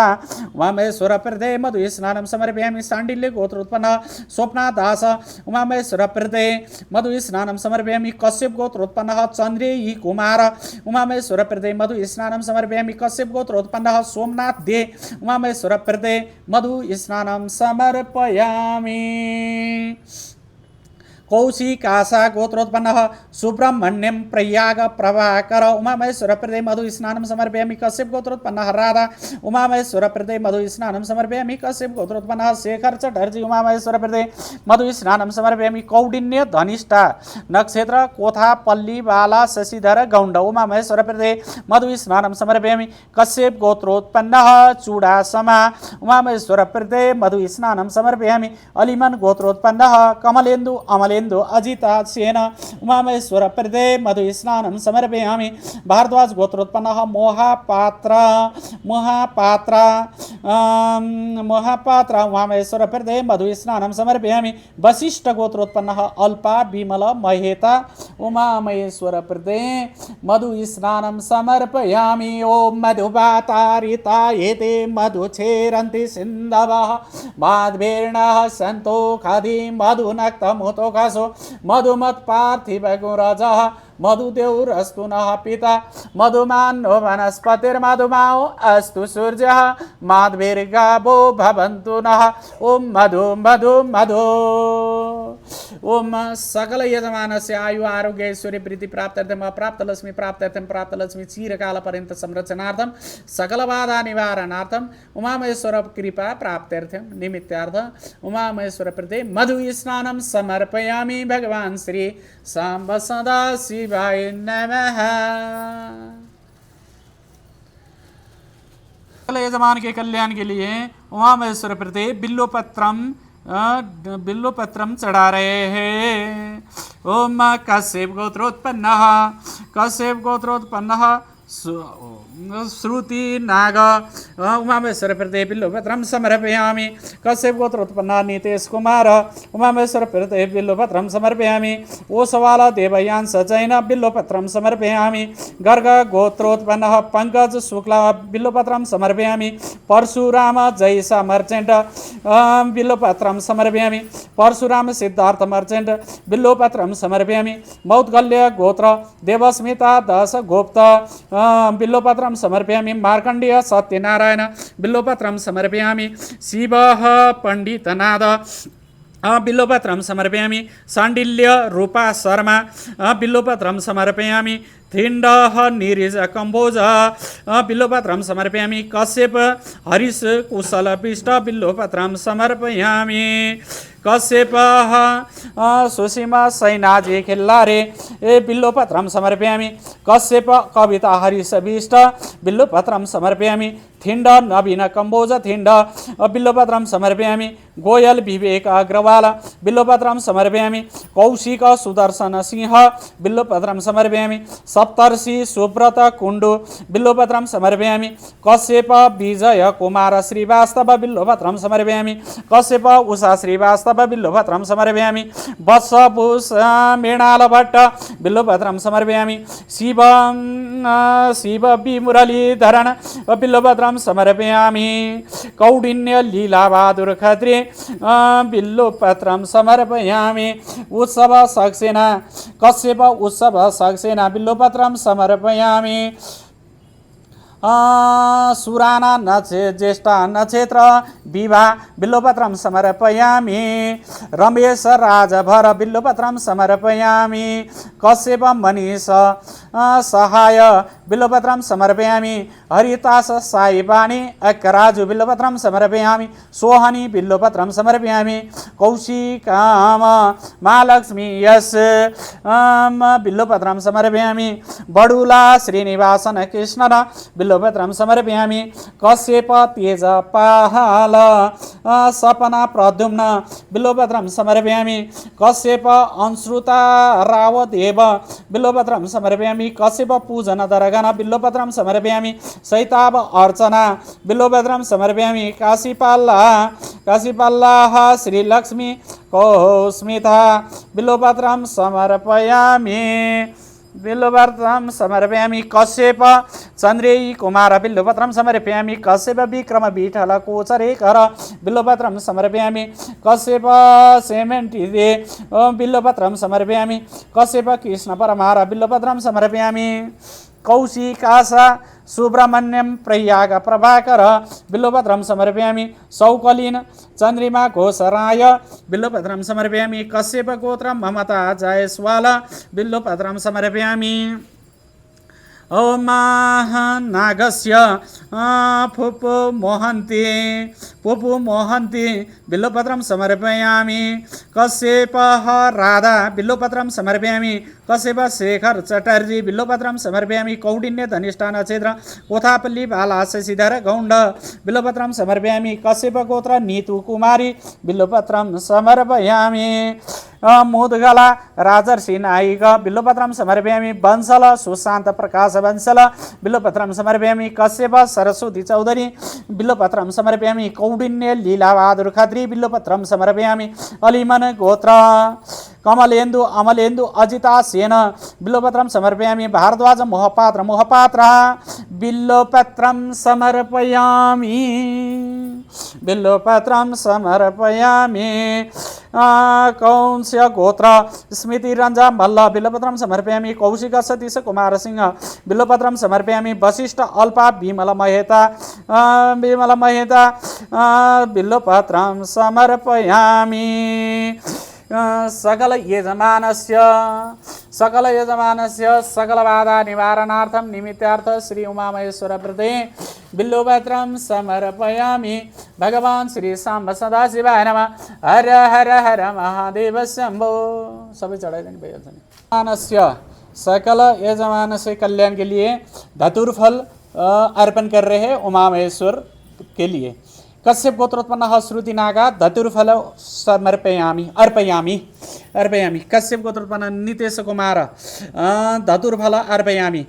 उमामहेश्वर प्रदे मधुस्नानं समर्पयामि शाण्डिल्य गोत्रोत्पन्नः स्वप्ना दास उमामहेश्वर प्रदे मधुस्नानं समर्पयामि कश्यप गोत्रोत्पन्नः चन्द्रेयी कुमार उमामहेश्वर प्रदे मधुस्नानं समर्पयामि कश्यप गोत्रोत्पन्नः सोमनाथ दे उमामहेश्वर प्रदे मधुस्नानं समर्पयामि कौशिकाशा गोत्रोत्पन्नः सुब्रह्मण्यम प्रयाग प्रभाकर उमामहेश्वर प्रदे मधुस्नानं समर्पयामि कश्यप गोत्रोत्पन्नः राधा उमामहेश्वर प्रदे मधुस्नानं समर्पयामि कश्यप गोत्रोत्पन्नः शेखर चटर्जी उमामहेश्वर प्रदे मधुस्नानं समर्पयामि कौडिन्य धनिष्ठा नक्षत्र कोथा पल्ली बाला शशिधर गौंड उमामहेश्वर प्रदे मधुस्नानं समर्पयामि कश्यप गोत्रोत्पन्नः चूडासमा उमामहेश्वर प्रदे मधुस्नानं समर्पयामि अलिमन गोत्रोत्पन्नः कमलेन्दु अमलेन्दु अजिता सेन उमामहेश्वर प्रदे मधुस्नानं समर्पयामि भारद्वाज गोत्रोत्पन्नः मोहापात्र उमामहेश्वर प्रदे मधुस्नानं समर्पयामि वशिष्ठ गोत्रोत्पन्नः अल्पा विमल महेता उमामहेश्वर प्रदे मधुस्नानं समर्पयामि ओम मधुवातारिता एते मधुछेरन्ति सिन्धवः माध्वेर्णः सन्तोषधि मधुनक्तमुतोकासो मधुमत् पार्थिव गुरजः मधुदेवरस्तु नः पिता मधुमान्नो वनस्पतिर्मधुमाओ अस्तु सूर्यः माध्वीर्गावो भवन्तु नः ओम मधु मधु मधु ओम सकल यजमानस्य आयु आरोग्य ऐश्वर्य प्रीति प्राप्त्यर्थम अप्राप्त लक्ष्मी प्राप्त्यर्थम प्राप्त लक्ष्मी चिरकाल पर्यंत संरक्षणार्थम सकल बाधा निवारणार्थम उमामहेश्वर कृपा प्राप्त्यर्थम निमित्तार्थ उमामहेश्वर प्रदे मधुस्नानं समर्पयामि भगवान श्री सांब सदा शिवाय नमः। यजमान के कल्याण के लिए उमामहेश्वर प्रदे बिल्लोपत्रम चढ़ा रहे हैं। ओम कश्यप गोत्रोत्पन्नः श्रुति नाग उमामहेश्वर प्रदे बिल्लोपत्रं समर्पयामि कश्यप गोत्रोत्पन्नः नीतेश कुमार उमामहेश्वर प्रदे बिल्लोपत्रं समर्पयामि ओसवाल देवयान सजैन बिल्लोपत्रं समर्पयामि गर्ग गोत्रोत्पन्नः पंकज शुक्ला बिल्लोपत्रं समर्पयामि परशुराम जयसा मर्चेंट बिल्लोपत्रं समर्पयामि परशुराम सिद्धार्थ मर्चेंट बिल्लोपत्रं समर्पयामि मौद्गल्य गोत्र देवस्मिता दास गोप्त बिल्लोपत्रं समर्पयामि मार्कंडेय सत्यनारायण बिल्लोपत्रं समर्पयामि शिवः पंडितनाद बिल्लोपत्रं समर्पयामि शाण्डिल्य रूपा शर्मा बिल्लोपत्रं समर्पयामि थिंडः नीरिज कंबोज बिल्लोपत्रं समर्पयामि कश्यप हरीश कुशल पिष्ट बिल्लोपत्रं समर्पयामि कश्यप सुसीमा सैनाजी खिल्लारे बिल्लोपत्रं समर्पयामि कश्यप कविता हरीश विष्ट बिल्लोपत्रं समर्पयामि थिंड नवीन कंबोज थिंड बिल्लोपत्रं समर्पयामि गोयल विवेक अग्रवाल बिल्लोपत्रं समर्पयामि कौशिक सुदर्शन सिंह बिल्लोपत्रं समर्पयामि सप्तर्षि सुब्रत कुंडु बिल्लोपत्रं समर्पयामि कश्यप विजय कुमार श्रीवास्तव बिल्लोपत्रं समर्पयामि कश्यप उषा श्रीवास्तव बिल्लोपत्रं समर्पयामि वत्सभूष मृणाल भट्ट बिल्लोपत्रं समर्पयामि शिव विमुरलीधरण बिल्लोपत्रं समर्पयामि कौडिन्य लीला बहादुर खत्री बिल्लोपत्रं समर्पयामि उत्सव सक्सेना कश्यप उत्सव सक्सेना बिल्लोपत्रं समर्पयामि सुराना ज्येष्ठ नक्षत्र विवाह बिल्वपत्रं समर्पयामि रमेश राजभर बिल्वपत्रं समर्पयामि कश्यप मनीष सहाय बिल्वपत्रं समर्पयामि हरितास साईबाणी अक्राजु बिल्वपत्रं समर्पयामि सोहनी बिल्वपत्रं समर्पयामि कौशिकाम महालक्ष्मी यस बिल्वपत्रं समर्पयामि बडुला श्रीनिवासन कृष्ण बिल्वपत्रं समर्पयामि कश्यप तेजपाल सपना प्रद्युम्न बिल्वपत्रं समर्पयामि कश्यप अंश्रुता रावदेव बिल्वपत्रं समर्पयामि कश्यप पूजन दरगन बिल्वपत्रं समर्पयामि सैताभ अर्चना बिल्वपत्रं समर्पयामि काशीपाल्लाः श्रीलक्ष्मी कौस्मिता बिल्वपत्रं समर्पयामि बिल्वपत्रं समर्पयामि कश्यप चन्द्रेयी कुमार बिल्वपत्रं समर्पयामि कश्यप विक्रम विठल कोचरेकर बिल्वपत्रं समर्पयामि कश्यप सेमेन्टिदे बिल्वपत्रं समर्पयामि कश्यप कृष्ण परमार बिल्वपत्रं समर्पयामि कौशिकासा सुब्रह्मण्यम प्रयाग प्रभाकर बिल्वपत्रं समर्पयामि सौकलीन चन्द्रिमा घोषराय बिल्वपत्रं समर्पयामि कश्यप गोत्र ममता जयस्वाल बिल्वपत्रं समर्पयामि ओम नागस्य पुपु मोहन्ति बिल्वपत्रं समर्पयामि कश्यप राधा बिल्वपत्रं समर्पयामि कश्यप शेखर चटर्जी बिल्वपत्रं समर्पयामि कौंडिन्य धनिष्ठा नक्षत्र कोथापल्ली बाला शशिधर गौंड बिल्वपत्रं समर्पयामि कश्यप गोत्र नीतु कुमारी बिल्वपत्रं समर्पयामि मुद्गला राजर्षि नायक बिल्वपत्रं समर्पयामि वंशल सुशांत प्रकाश वंशल बिल्वपत्रं समर्पयामि कश्यप सरस्वती चौधरी बिल्वपत्रं समर्पयामि कौंडिन्य लीलाबहादुर खत्री बिल्वपत्रं समर्पयामि अलिमन गोत्र कमलेन्दु अमलेन्दु अजिता सेन बिल्वपत्रं समर्पयामि भारद्वाज मोहपात्र बिल्वपत्रं समर्पयामि बिल्वपत्रं समर्पयामि कौंस्य गोत्र स्मृति रंजा मल्ल बिल्वपत्रं समर्पयामि कौशिक सतीश कुमार सिंह बिल्वपत्रं समर्पयामि वशिष्ठ अल्पा विमल महेता बिल्वपत्रं समर्पयामि सकल यजमानस्य सकल बाधा निवारणार्थं निमित्तार्थ श्री उमामहेश्वर व्रते बिल्वपत्रं समर्पयामि भगवान श्री सांब सदाशिवाय नमः हर हर हर महादेव शंभो सबै चढ़ाइदिनु भइहाल्छ सकल यजमानस्य कल्याण के लिए धतूर फल अर्पण कर रहे हैं उमामहेश्वर के लिए कश्यप गोत्रोत्पन्न श्रुति नागा धतुरफल समर्पयामि अर्पयामि कश्यप गोत्रोत्पन्न नितेश कुमार धतुरफल अर्पयामि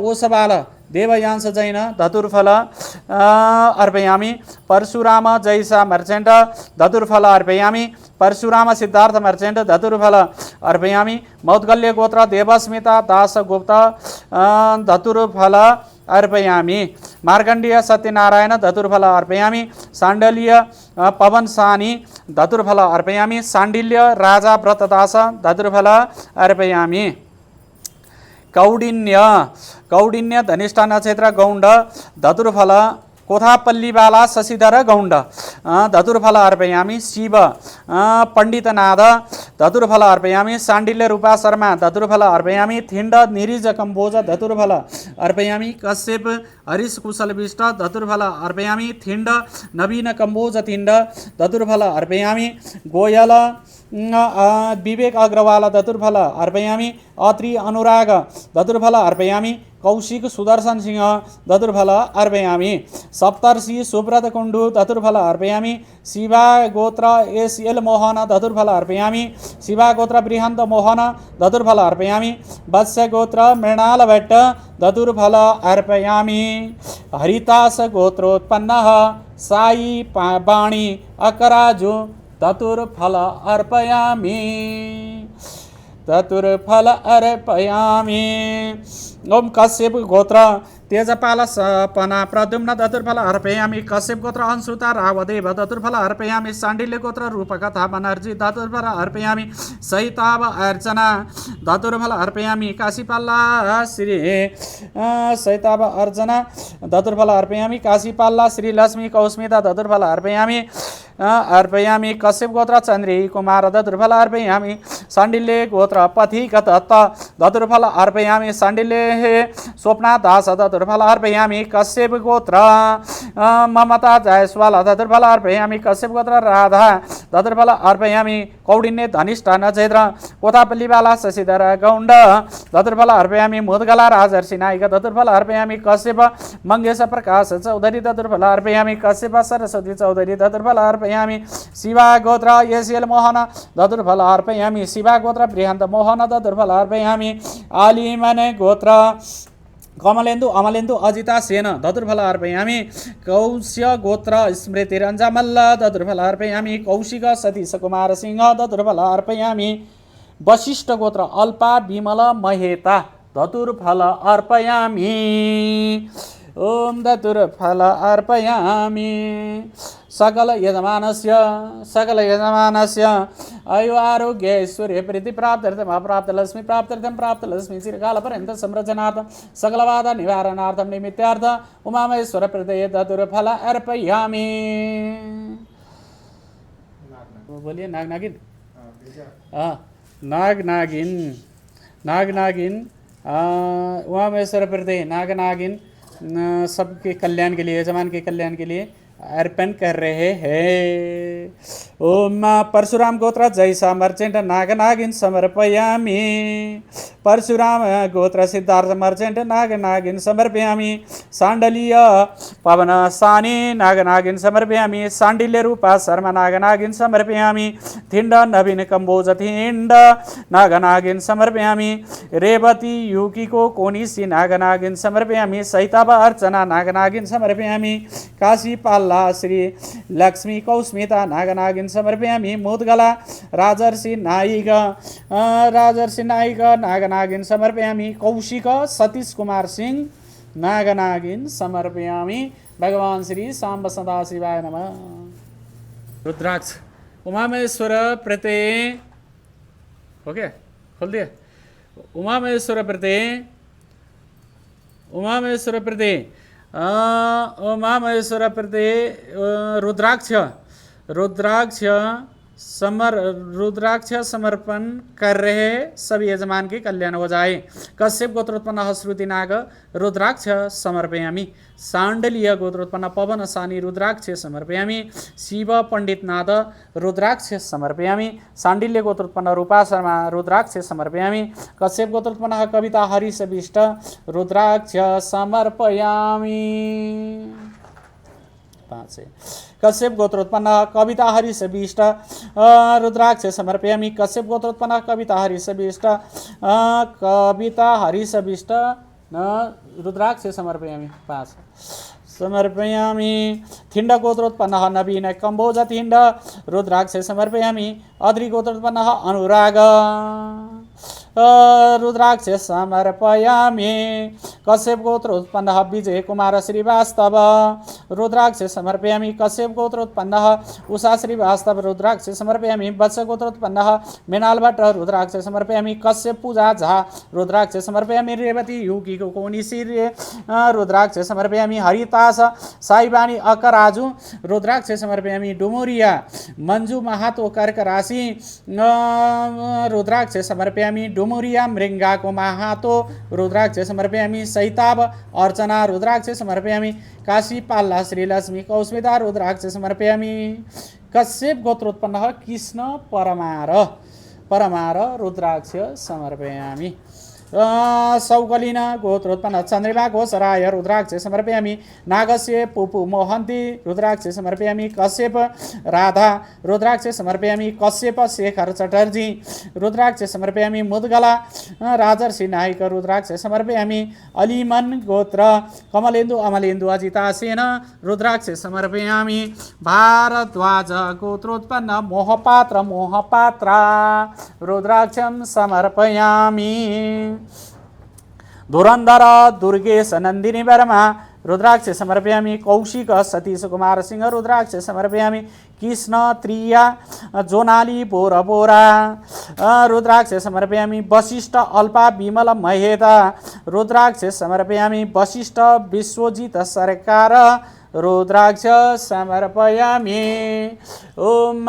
ओसबाल देवयांश जैन धतुरफल अर्पयामि परशुराम जैसा मर्चेंट धतुरफल अर्पयामि परशुराम सिद्धार्थ मर्चेंट धतुरफल अर्पयामि मौद्गल्य गोत्र देवस्मिता दास गुप्त धतुरफल अर्पयामि मार्कंडीय सत्यनारायण धतुरफल अर्पयामि सांडल्य पवन सानी धतुरफल अर्पयामि सांडिल्य राजा व्रतदास धतुरफल अर्पयामि कौडिन्य धनिष्ठा नक्षत्र गौंड धतुरफल कोथापल्लीबाला शशिधर गौंड धतुरफल अर्पयामि शिव पंडितनाथ धतुरफल अर्पयामि सांडिल्य रूपा शर्मा धतुरफल अर्पयामि थिंड निरीज कंबोज धतुरफल अर्पयामि कश्यप हरीश कुशल विष्ट धतुरफल अर्पयामि थिंड नवीन कंबोज थिंड धतुरफल अर्पयामि गोयल विवेक अग्रवाल धतुरफल अर्पयामि अत्रि अनुराग धतुरफल अर्पयामि कौशिक सुदर्शन सिंह धतुरफल अर्पयामि सप्तर्षि सुब्रत कुंडू धतुरफल अर्पयामि शिवा गोत्र एल मोहन धतुरफल अर्पयामि शिवा गोत्र बृहंत मोहन धतुरफल अर्पयामि वत्स्य गोत्र मृणाल भट्ट धतुरफल अर्पयामि हरितास गोत्रोत्पन्न साई बाणी अकराजु धतुरफल अर्पयामि धतुर्फल अर्पयामि। ओम कश्यप गोत्र तेजपाल सपना प्रद्युम्न धतुर्फल अर्पयामि। कश्यप गोत्र अंशुता रावदेव धतुर्फल अर्पयामि। शाण्डिल्य गोत्र रूपकथा बनर्जी धतुर्फल अर्पयामि। सहिताव अर्चना धतुर्फल अर्पयामि। काशीपाल्ला श्री सहिताव अर्चना धतुर्फल अर्पयामि। काशीपाल्ला श्री लक्ष्मी कौस्मिता धतुर्फल अर्पयामि अर्पयामि। कश्यप गोत्र चन्द्री कुमार धतुर्फल अर्पयामि। शाण्डिल्य गोत्र पथिक दत्त धतुर्फल अर्पयामि। शाण्डिल्य स्वप्ना दास धतुर्फल अर्पयामि। कश्यप गोत्र ममता जायसवाल धतुर्फल अर्पयामि। कश्यप गोत्र राधा धतुर्फल अर्पयामि। कौडिन्य धनिष्ठ नक्षत्र कोथापल्लीवाला शशिधर गौण्ड धतुर्फल अर्पयामि। मुद्गला राजर्षि नायक धतुर्फल अर्पयामि। कश्यप मंगेश प्रकाश चौधरी धतुर्फल अर्पयामि। कश्यप सरस्वती चौधरी धतुर्फल अर्पयामि। शिवा गोत्र एसएल मोहन धतुर्फल अर्पयामि। शिवा गोत्र बृहन्त मोहन धतुर्फल अर्पयामि। आलिमन गोत्र कमलेन्दु अमलेन्दु अजिता सेन धतुर्फल अर्पयामि। कौश्य गोत्र स्मृति रञ्जा मल्ल धतुर्फल अर्पयामि। कौशिक सतीश कुमार सिंह धतुर्फल अर्पयामि। वशिष्ठ गोत्र अल्पा विमल महेता धतुर्फल अर्पयामि। ओम धतुर्फल अर्पयामि। सकल यजमानस्य आयु आरोग्य ऐश्वर्य प्रीति प्राप्त्यर्थम अप्राप्त लक्ष्मी प्राप्त्यर्थम प्राप्त लक्ष्मी चिरकाल पर्यंत संरचनार्थम सकलवाद निवारणार्थम निमित्तार्थ उमामहेश्वर प्रदय धतुर्फल अर्पयामि। बोलिए नाग नागिन नाग नागिन उमामहेश्वर प्रदय नाग नागिन सबके कल्याण के लिए यजमान के कल्याण के लिए अर्पण कर रहे हैं। ओम परशुराम गोत्र जैसा मर्चेंट नाग नागिन समर्पयामि। परशुराम गोत्र सिद्धार्थ मर्चेंट नाग नागिन समर्पयामि। सांडलीय पवन सानी नाग नागिन समर्पयामि। सांडिल्य रूपा शर्मा नाग नागिन समर्पयामि। थिंड नवीन कंबोज थिंड नाग नागिन समर्पयामि। रेवती युकी को कोनिसी नाग नागिन समर्पयामि। सहिताभ अर्चना नाग नागिन समर्पयामि। काशी पाल्ला श्री लक्ष्मी कौस्मिता नाग नागिन समर्पयामि। मुद्गला राजर्षि नायिक नाग नागिन समर्पयामि। कौशिक सतीश कुमार सिंह नाग नागिन समर्पयामि। भगवान श्री सांब सदाशिवाय नमः। रुद्राक्ष उमामहेश्वर प्रते ओके खोल दिए। उमामहेश्वर प्रते उमामहेश्वर प्रते रुद्राक्ष समर्पण कर रहे सभी यजमान के कल्याण हो जाए। कश्यप गोत्रोत्पन्न श्रुति नाग रुद्राक्ष समर्पयामि। सांडलीय गोत्रोत्पन्न पवन सानी रुद्राक्ष समर्पयामि। शिव पंडित नाद रुद्राक्ष समर्पयामि। सांडिल्य गोत्रोत्पन्न रूपा शर्मा रुद्राक्ष समर्पयामि। कश्यप गोत्रोत्पन्न कविता हरीश विष्ट रुद्राक्ष समर्पयामि। कश्यप गोत्रोत्पन्न कविता हरीश विष्ट रुद्राक्ष समर्पयामि। कश्यप गोत्रोत्पन्न कविता हरीश विष्ट रुद्राक्ष समर्पयामि। 5 समर्पयामि। थिंड गोत्रोत्पन्न नवीन कंबोज थिंड रुद्राक्ष समर्पयामि। अद्रि गोत्रोत्पन्न अनुराग रुद्राक्ष समर्पयामि। कश्यप गोत्रोत्पन्न विजय कुमार श्रीवास्तव रुद्राक्ष समर्पयामि। कश्यप गोत्रोत्पन्न उषा श्रीवास्तव रुद्राक्ष समर्पयामि। वत्स गोत्रोत्पन्न मृणाल भट्ट रुद्राक्ष समर्पयामि। कश्यप पूजा झा रुद्राक्ष समर्पयामि। रेवती युकी कोनिसी रुद्राक्ष समर्पयामि। हरितास साईबानी अकराजु रुद्राक्ष समर्पयामि। डुमुरिया मंजू महातो कर्क राशि रुद्राक्ष समर्पयामि। डुमुरिया मृंगा को महातो रुद्राक्ष समर्पयामि। सहिताभ अर्चना रुद्राक्ष समर्पयामि। काशी पाल्ला श्री लक्ष्मी कौस्मिता रुद्राक्ष समर्पयामि। कश्यप गोत्रोत्पन्न कृष्ण परमार रुद्राक्ष समर्पयामि। सौकलिन गोत्रोत्पन्न चन्द्रिमा घोषराय रुद्राक्ष समर्पयामि नागस्य पुपु मोहन्ती रुद्राक्ष समर्पयामि कश्यप राधा रुद्राक्ष समर्पयामि कश्यप शेखर चटर्जी रुद्राक्ष समर्पयामि मुद्गला राजर्षि नायक रुद्राक्ष समर्पयामि अलिमन गोत्र कमलेन्दु अमलेन्दु अजितासेन रुद्राक्ष समर्पयामि भारद्वाज गोत्रोत्पन्न मोहपात्र रुद्राक्षं समर्पयामि धुरन्धर दुर्गेश नन्दिनी वर्मा रुद्राक्ष समर्पयामि कौशिक सतीश कुमार सिंह रुद्राक्ष समर्पयामि कृष्ण त्रिया जोनाली बोरा बोरा रुद्राक्ष समर्पयामि वशिष्ठ अल्पा विमल महेता रुद्राक्ष समर्पयामि वशिष्ठ विश्वजित सरकार रुद्राक्ष समर्पयामि ओम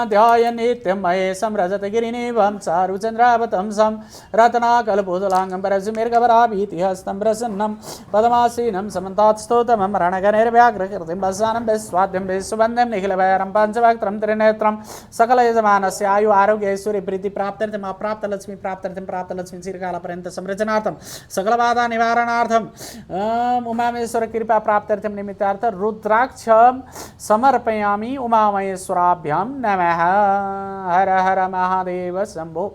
ध्याय नित्यं महेशं रजतगिरिनिभं चारुचन्द्रावतंसं रत्नाकल्पोदलाङ्गं परशुमेर्गभराभीतिहस्तं प्रसन्नं पद्मासीनं समन्तात्स्तोत्रमं रणगणैर्व्याघ्रकृतिं वसानं विश्वाद्यं विश्ववन्द्यं निखिलभैरं पञ्चवक्त्रं त्रिनेत्रं सकलयजमानस्य आयु आरोग्य ऐश्वर्य प्रीति प्राप्त्यर्थम् अप्राप्तलक्ष्मी प्राप्त्यर्थं प्राप्तलक्ष्मी चिरकालपर्यन्त संरचनार्थं सकलबाधा निवारणार्थं उमामेश्वर कृपा प्राप्त्यर्थं निमित्तार्थ रुद्राक्ष समर्पयामि उमामहेश्वराभ्यां नमः हर हर महादेव शंभो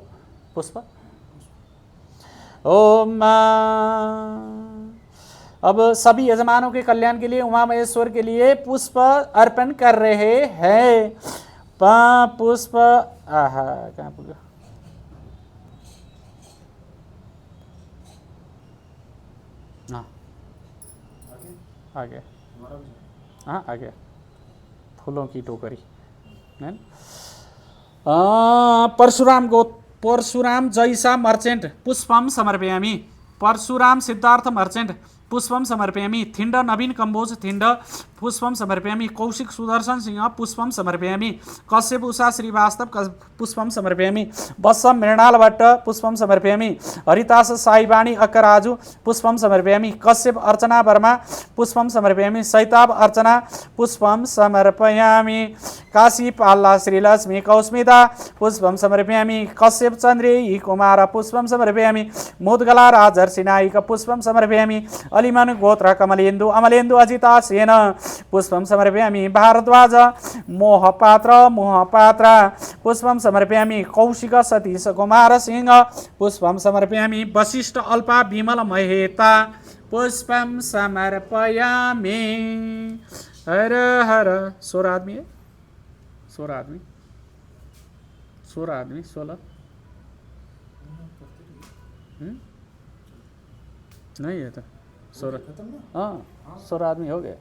पुष्प ओम अब सभी यजमानों के कल्याण के लिए उमा महेश्वर के लिए पुष्प अर्पण कर रहे हैं पुष्प कहाँ पुग आगे हाँ आगे फूलों की टोकरी परशुराम जैसा मर्चेंट पुष्पम समर्पयामि परशुराम सिद्धार्थ मर्चेंट पुष्पम समर्पयामि थिंड नवीन कंबोज थिंड पुष्पम समर्पयामि कौशिक सुदर्शन सिंह पुष्पम समर्पयामि कश्यप उषा श्रीवास्तव पुष्पम समर्पयामि बस्सम मृणाल भट्ट पुष्पम समर्पयामि हरितास साईवाणी अक्कराजु पुष्पम समर्पयामि कश्यप अर्चना वर्मा पुष्पम समर्पयामि सैताब अर्चना पुष्पम समर्पयामि काशी पाल्ला श्रीलक्ष्मी कौस्मिता पुष्पम समर्पयामि कश्यप चन्द्रेयी कुमार पुष्पम समर्पयामि मुद्गला राजर्षि नायक पुष्पम समर्पयामि अलिमन गोत्र कमलेन्दु अमलेन्दु अजिता सेन पुष्पम समर्पयामि भारद्वाज मोहपात्र पुष्पम समर्पयामि कौशिक सतीश कुमार सिंह पुष्पम समर्पयामि वशिष्ठ अल्पा विमल महेता पुष्पम समर्पयामि हर हर 16 आदमी है 16 नहीं है तो 16 आदमी हो गए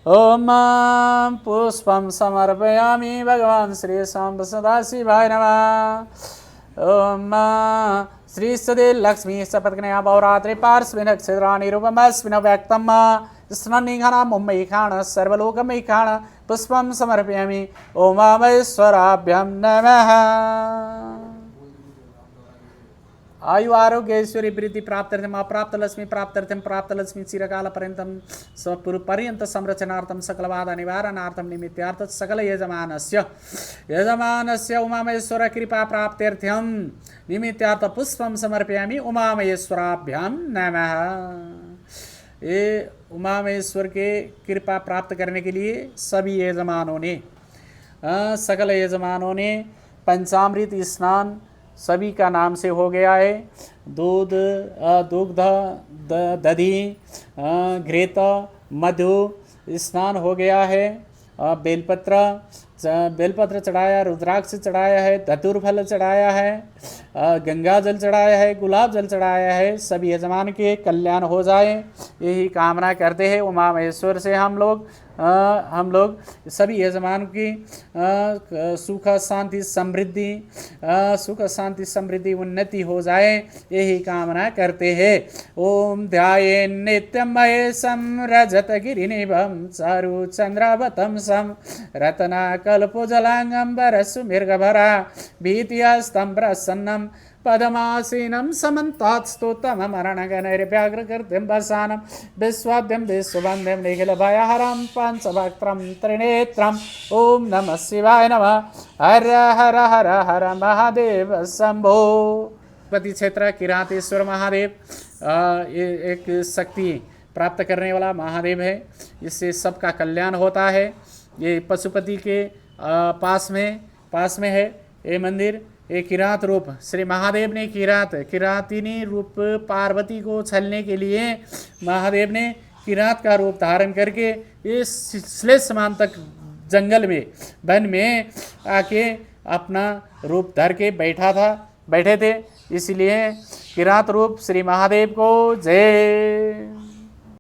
ओम पुष्पम समर्पयामि भगवान श्री सांब सदाशिवाय नमः ओम श्री सदे लक्ष्मी सपत्कन्या बहुरात्रि पार्श्वे नक्षत्राणि रूपमस्मिन् व्यक्तम् स्नन्निघन मुम्बैखाण सर्वलोकमैखाण पुष्पम समर्पयामि ओमामेश्वराभ्यां नमः आयु आरोग्य ऐश्वर्य प्रीति प्राप्त्यर्थम अप्राप्तलक्ष्मी प्राप्त्यर्थम प्राप्तलक्ष्मी चिरकालपर्यन्तं पर्यन्त संरचनार्थं सकलबाधा निवारणार्थं निमित्तार्थ सकल यजमानस्य उमामहेश्वर कृपा प्राप्त्यर्थं निमित्तार्थ पुष्पं समर्पयामि उमामहेश्वराभ्यां नमः। ये उमामहेश्वर के कृपा प्राप्त करने के लिए सभी यजमानों ने सकल यजमानों ने पंचामृत स्नान सभी का नाम से हो गया है। दूध दुग्ध दधी घृत मधु स्नान हो गया है। बेलपत्र चढ़ाया, रुद्राक्ष चढ़ाया है, धतूर फल चढ़ाया है, गंगा जल चढ़ाया है, गुलाब जल चढ़ाया है। सभी यजमान के कल्याण हो जाए यही कामना करते हैं उमा महेश्वर से हम लोग सभी यजमान की सुख शांति समृद्धि उन्नति हो जाए यही कामना करते हैं। ओम ध्याये नित्यं महेशं रजतगिरिनिभं चारुचन्द्रावतंसं रत्नाकल्पोज्ज्वलाङ्गं सुमिर्गभरा भीतिहस्तं प्रसन्नं पदमासीनं समन्तात्स्तोत्रमरणगणैर्व्याघ्रकृतिं वसानं विश्वाद्यं विश्ववन्द्यं निखिलभयहरं पञ्चवक्त्रं त्रिनेत्रम् ओम नमः शिवाय नमः। हर हर हर हर महादेव शंभो पति क्षेत्र किरातेश्वर महादेव ये एक शक्ति प्राप्त करने वाला महादेव है। इससे सबका कल्याण होता है। ये पशुपति के पास में है ये मंदिर। ये किरात रूप श्री महादेव ने किरातिनी रूप पार्वती को छलने के लिए महादेव ने किरात का रूप धारण करके इस श्लेष समान तक जंगल में वन में आके अपना रूप धर के बैठे थे। इसलिए किरात रूप श्री महादेव को जय।